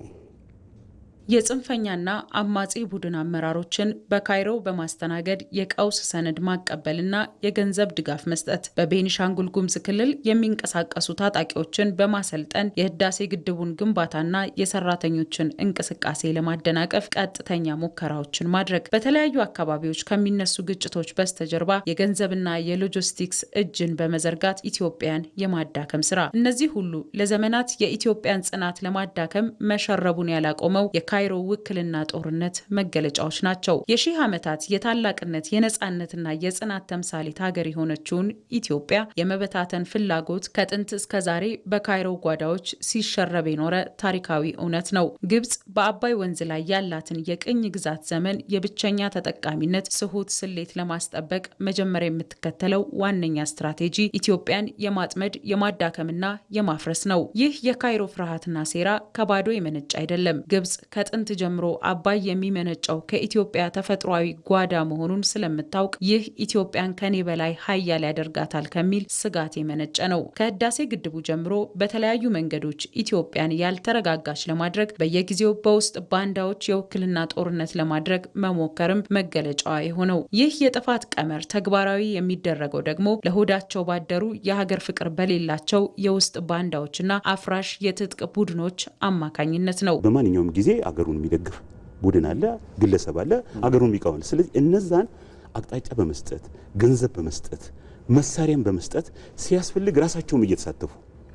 የጽንፈኛና አማጺ ቡድን አመራሮችን በካይሮ በማስተናገድ የቀውስ ሰነድ ማቀበልና የገንዘብ ድጋፍ መስጠት፣ በቤኒሻንጉል ጉሙዝ ክልል የሚንቀሳቀሱ ታጣቂዎችን በማሰልጠን የህዳሴ ግድቡን ግንባታና የሰራተኞችን እንቅስቃሴ ለማደናቀፍ ቀጥተኛ ሙከራዎችን ማድረግ፣ በተለያዩ አካባቢዎች ከሚነሱ ግጭቶች በስተጀርባ የገንዘብና የሎጂስቲክስ እጅን በመዘርጋት ኢትዮጵያን የማዳከም ስራ። እነዚህ ሁሉ ለዘመናት የኢትዮጵያን ጽናት ለማዳከም መሸረቡን ያላቆመው ካይሮ ውክልና ጦርነት መገለጫዎች ናቸው። የሺህ ዓመታት የታላቅነት የነጻነትና የጽናት ተምሳሌት ሀገር የሆነችውን ኢትዮጵያ የመበታተን ፍላጎት ከጥንት እስከ ዛሬ በካይሮ ጓዳዎች ሲሸረብ የኖረ ታሪካዊ እውነት ነው። ግብጽ በአባይ ወንዝ ላይ ያላትን የቅኝ ግዛት ዘመን የብቸኛ ተጠቃሚነት ስሁት ስሌት ለማስጠበቅ መጀመሪያ የምትከተለው ዋነኛ ስትራቴጂ ኢትዮጵያን የማጥመድ የማዳከምና የማፍረስ ነው። ይህ የካይሮ ፍርሃትና ሴራ ከባዶ የመነጭ አይደለም። ግብጽ ከጥንት ጀምሮ አባይ የሚመነጨው ከኢትዮጵያ ተፈጥሯዊ ጓዳ መሆኑን ስለምታውቅ ይህ ኢትዮጵያን ከኔ በላይ ሀያል ያደርጋታል ከሚል ስጋት የመነጨ ነው። ከህዳሴ ግድቡ ጀምሮ በተለያዩ መንገዶች ኢትዮጵያን ያልተረጋጋች ለማድረግ በየጊዜው በውስጥ ባንዳዎች የውክልና ጦርነት ለማድረግ መሞከርም መገለጫዋ የሆነው ይህ የጥፋት ቀመር ተግባራዊ የሚደረገው ደግሞ ለሆዳቸው ባደሩ የሀገር ፍቅር በሌላቸው የውስጥ ባንዳዎችና አፍራሽ የትጥቅ ቡድኖች አማካኝነት ነው። በማንኛውም ጊዜ አገሩን የሚደግፍ ቡድን አለ፣ ግለሰብ አለ፣ አገሩን የሚቃወም። ስለዚህ እነዛን አቅጣጫ በመስጠት ገንዘብ በመስጠት መሳሪያም በመስጠት ሲያስፈልግ ራሳቸውም እየተሳተፉ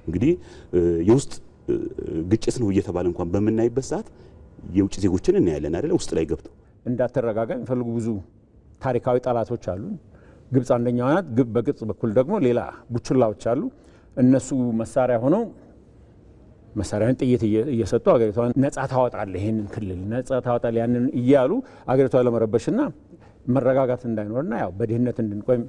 እንግዲህ የውስጥ ግጭት ነው እየተባለ እንኳን በምናይበት ሰዓት የውጭ ዜጎችን እናያለን አይደለ? ውስጥ ላይ ገብተው እንዳትረጋጋ የሚፈልጉ ብዙ ታሪካዊ ጠላቶች አሉ። ግብጽ አንደኛዋ ናት። በግብጽ በኩል ደግሞ ሌላ ቡችላዎች አሉ። እነሱ መሳሪያ ሆነው መሳሪያን ጥይት እየሰጡ አገሪቷን ነጻ ታወጣለ፣ ይሄንን ክልል ነጻ ታወጣለ ያንን እያሉ አገሪቷን ለመረበሽና መረጋጋት እንዳይኖርና ያው በድህነት እንድንቆይ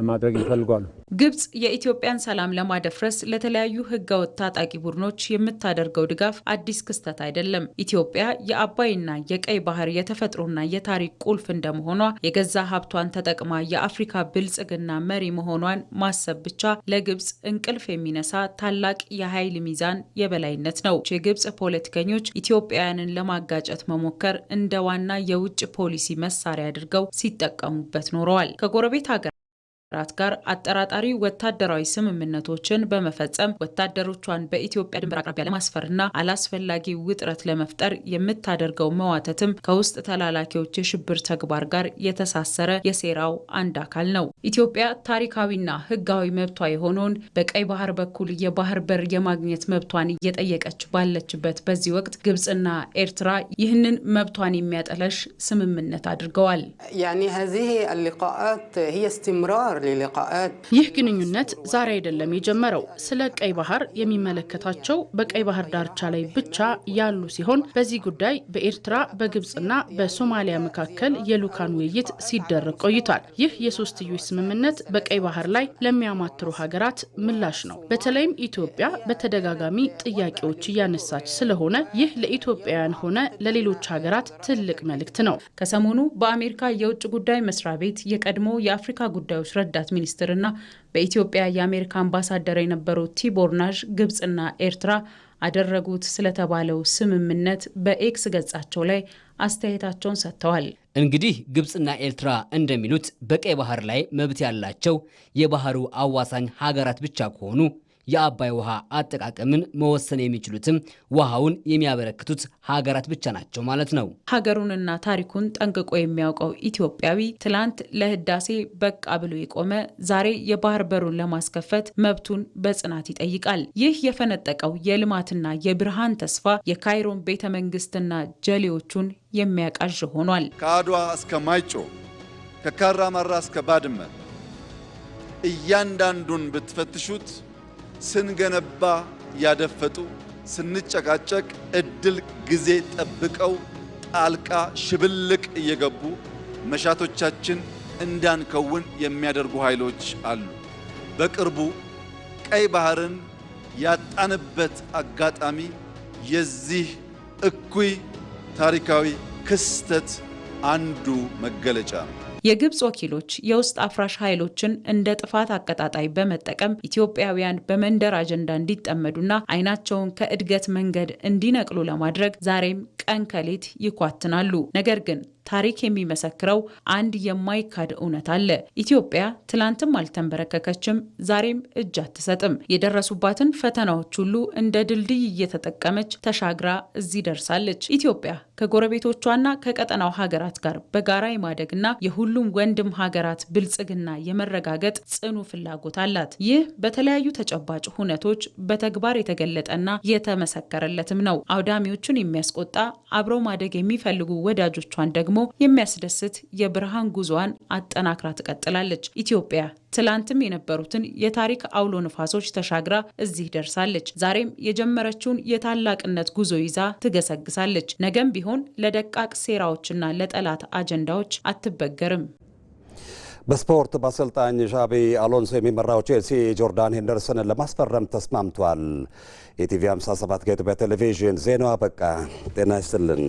ማድረግ ይፈልጋሉ። ግብጽ የኢትዮጵያን ሰላም ለማደፍረስ ለተለያዩ ህገወጥ ታጣቂ ቡድኖች የምታደርገው ድጋፍ አዲስ ክስተት አይደለም። ኢትዮጵያ የአባይና የቀይ ባህር የተፈጥሮና የታሪክ ቁልፍ እንደመሆኗ የገዛ ሀብቷን ተጠቅማ የአፍሪካ ብልጽግና መሪ መሆኗን ማሰብ ብቻ ለግብጽ እንቅልፍ የሚነሳ ታላቅ የኃይል ሚዛን የበላይነት ነው። የግብጽ ፖለቲከኞች ኢትዮጵያውያንን ለማጋጨት መሞከር እንደ ዋና የውጭ ፖሊሲ መሳሪያ አድርገው ሲጠቀሙበት ኖረዋል። ከጎረቤት ሀገር ጋር አጠራጣሪ ወታደራዊ ስምምነቶችን በመፈጸም ወታደሮቿን በኢትዮጵያ ድንበር አቅራቢያ ለማስፈርና አላስፈላጊ ውጥረት ለመፍጠር የምታደርገው መዋተትም ከውስጥ ተላላኪዎች የሽብር ተግባር ጋር የተሳሰረ የሴራው አንድ አካል ነው። ኢትዮጵያ ታሪካዊና ህጋዊ መብቷ የሆነውን በቀይ ባህር በኩል የባህር በር የማግኘት መብቷን እየጠየቀች ባለችበት በዚህ ወቅት ግብጽና ኤርትራ ይህንን መብቷን የሚያጠለሽ ስምምነት አድርገዋል። ይህ ግንኙነት ዛሬ አይደለም የጀመረው። ስለ ቀይ ባህር የሚመለከታቸው በቀይ ባህር ዳርቻ ላይ ብቻ ያሉ ሲሆን በዚህ ጉዳይ በኤርትራ በግብጽና በሶማሊያ መካከል የልኡካን ውይይት ሲደረግ ቆይቷል። ይህ የሶስትዮሽ ስምምነት በቀይ ባህር ላይ ለሚያማትሩ ሀገራት ምላሽ ነው። በተለይም ኢትዮጵያ በተደጋጋሚ ጥያቄዎች እያነሳች ስለሆነ ይህ ለኢትዮጵያውያን ሆነ ለሌሎች ሀገራት ትልቅ መልእክት ነው። ከሰሞኑ በአሜሪካ የውጭ ጉዳይ መስሪያ ቤት የቀድሞ የአፍሪካ ጉዳዮች ረዳት ሚኒስትርና በኢትዮጵያ የአሜሪካ አምባሳደር የነበሩት ቲቦር ናዥ ግብጽና ኤርትራ አደረጉት ስለተባለው ስምምነት በኤክስ ገጻቸው ላይ አስተያየታቸውን ሰጥተዋል። እንግዲህ ግብጽና ኤርትራ እንደሚሉት በቀይ ባህር ላይ መብት ያላቸው የባህሩ አዋሳኝ ሀገራት ብቻ ከሆኑ የአባይ ውሃ አጠቃቀምን መወሰን የሚችሉትም ውሃውን የሚያበረክቱት ሀገራት ብቻ ናቸው ማለት ነው። ሀገሩንና ታሪኩን ጠንቅቆ የሚያውቀው ኢትዮጵያዊ ትላንት ለህዳሴ በቃ ብሎ የቆመ ዛሬ የባህር በሩን ለማስከፈት መብቱን በጽናት ይጠይቃል። ይህ የፈነጠቀው የልማትና የብርሃን ተስፋ የካይሮን ቤተ መንግስትና ጀሌዎቹን የሚያቃዥ ሆኗል። ከአድዋ እስከ ማይጮ ከካራማራ እስከ ባድመ እያንዳንዱን ብትፈትሹት ስንገነባ ያደፈጡ ስንጨቃጨቅ እድል ጊዜ ጠብቀው ጣልቃ ሽብልቅ እየገቡ መሻቶቻችን እንዳንከውን የሚያደርጉ ኃይሎች አሉ። በቅርቡ ቀይ ባህርን ያጣንበት አጋጣሚ የዚህ እኩይ ታሪካዊ ክስተት አንዱ መገለጫ ነው። የግብጽ ወኪሎች የውስጥ አፍራሽ ኃይሎችን እንደ ጥፋት አቀጣጣይ በመጠቀም ኢትዮጵያውያን በመንደር አጀንዳ እንዲጠመዱና አይናቸውን ከእድገት መንገድ እንዲነቅሉ ለማድረግ ዛሬም ቀን ከሌት ይኳትናሉ። ነገር ግን ታሪክ የሚመሰክረው አንድ የማይካድ እውነት አለ። ኢትዮጵያ ትላንትም አልተንበረከከችም፣ ዛሬም እጅ አትሰጥም። የደረሱባትን ፈተናዎች ሁሉ እንደ ድልድይ እየተጠቀመች ተሻግራ እዚህ ደርሳለች። ኢትዮጵያ ከጎረቤቶቿና ከቀጠናው ሀገራት ጋር በጋራ የማደግና የሁሉም ወንድም ሀገራት ብልጽግና የመረጋገጥ ጽኑ ፍላጎት አላት። ይህ በተለያዩ ተጨባጭ ሁነቶች በተግባር የተገለጠና የተመሰከረለትም ነው። አውዳሚዎቹን የሚያስቆጣ አብረው ማደግ የሚፈልጉ ወዳጆቿን ደግሞ የሚያስደስት የብርሃን ጉዞዋን አጠናክራ ትቀጥላለች። ኢትዮጵያ ትላንትም የነበሩትን የታሪክ አውሎ ንፋሶች ተሻግራ እዚህ ደርሳለች። ዛሬም የጀመረችውን የታላቅነት ጉዞ ይዛ ትገሰግሳለች። ነገም ቢሆን ለደቃቅ ሴራዎችና ለጠላት አጀንዳዎች አትበገርም። በስፖርት በአሰልጣኝ ሻቢ አሎንሶ የሚመራው ቼልሲ ጆርዳን ሄንደርሰንን ለማስፈረም ተስማምቷል። የቲቪ 57 ከኢትዮጵያ ቴሌቪዥን ዜናው አበቃ። ጤና ይስጥልን።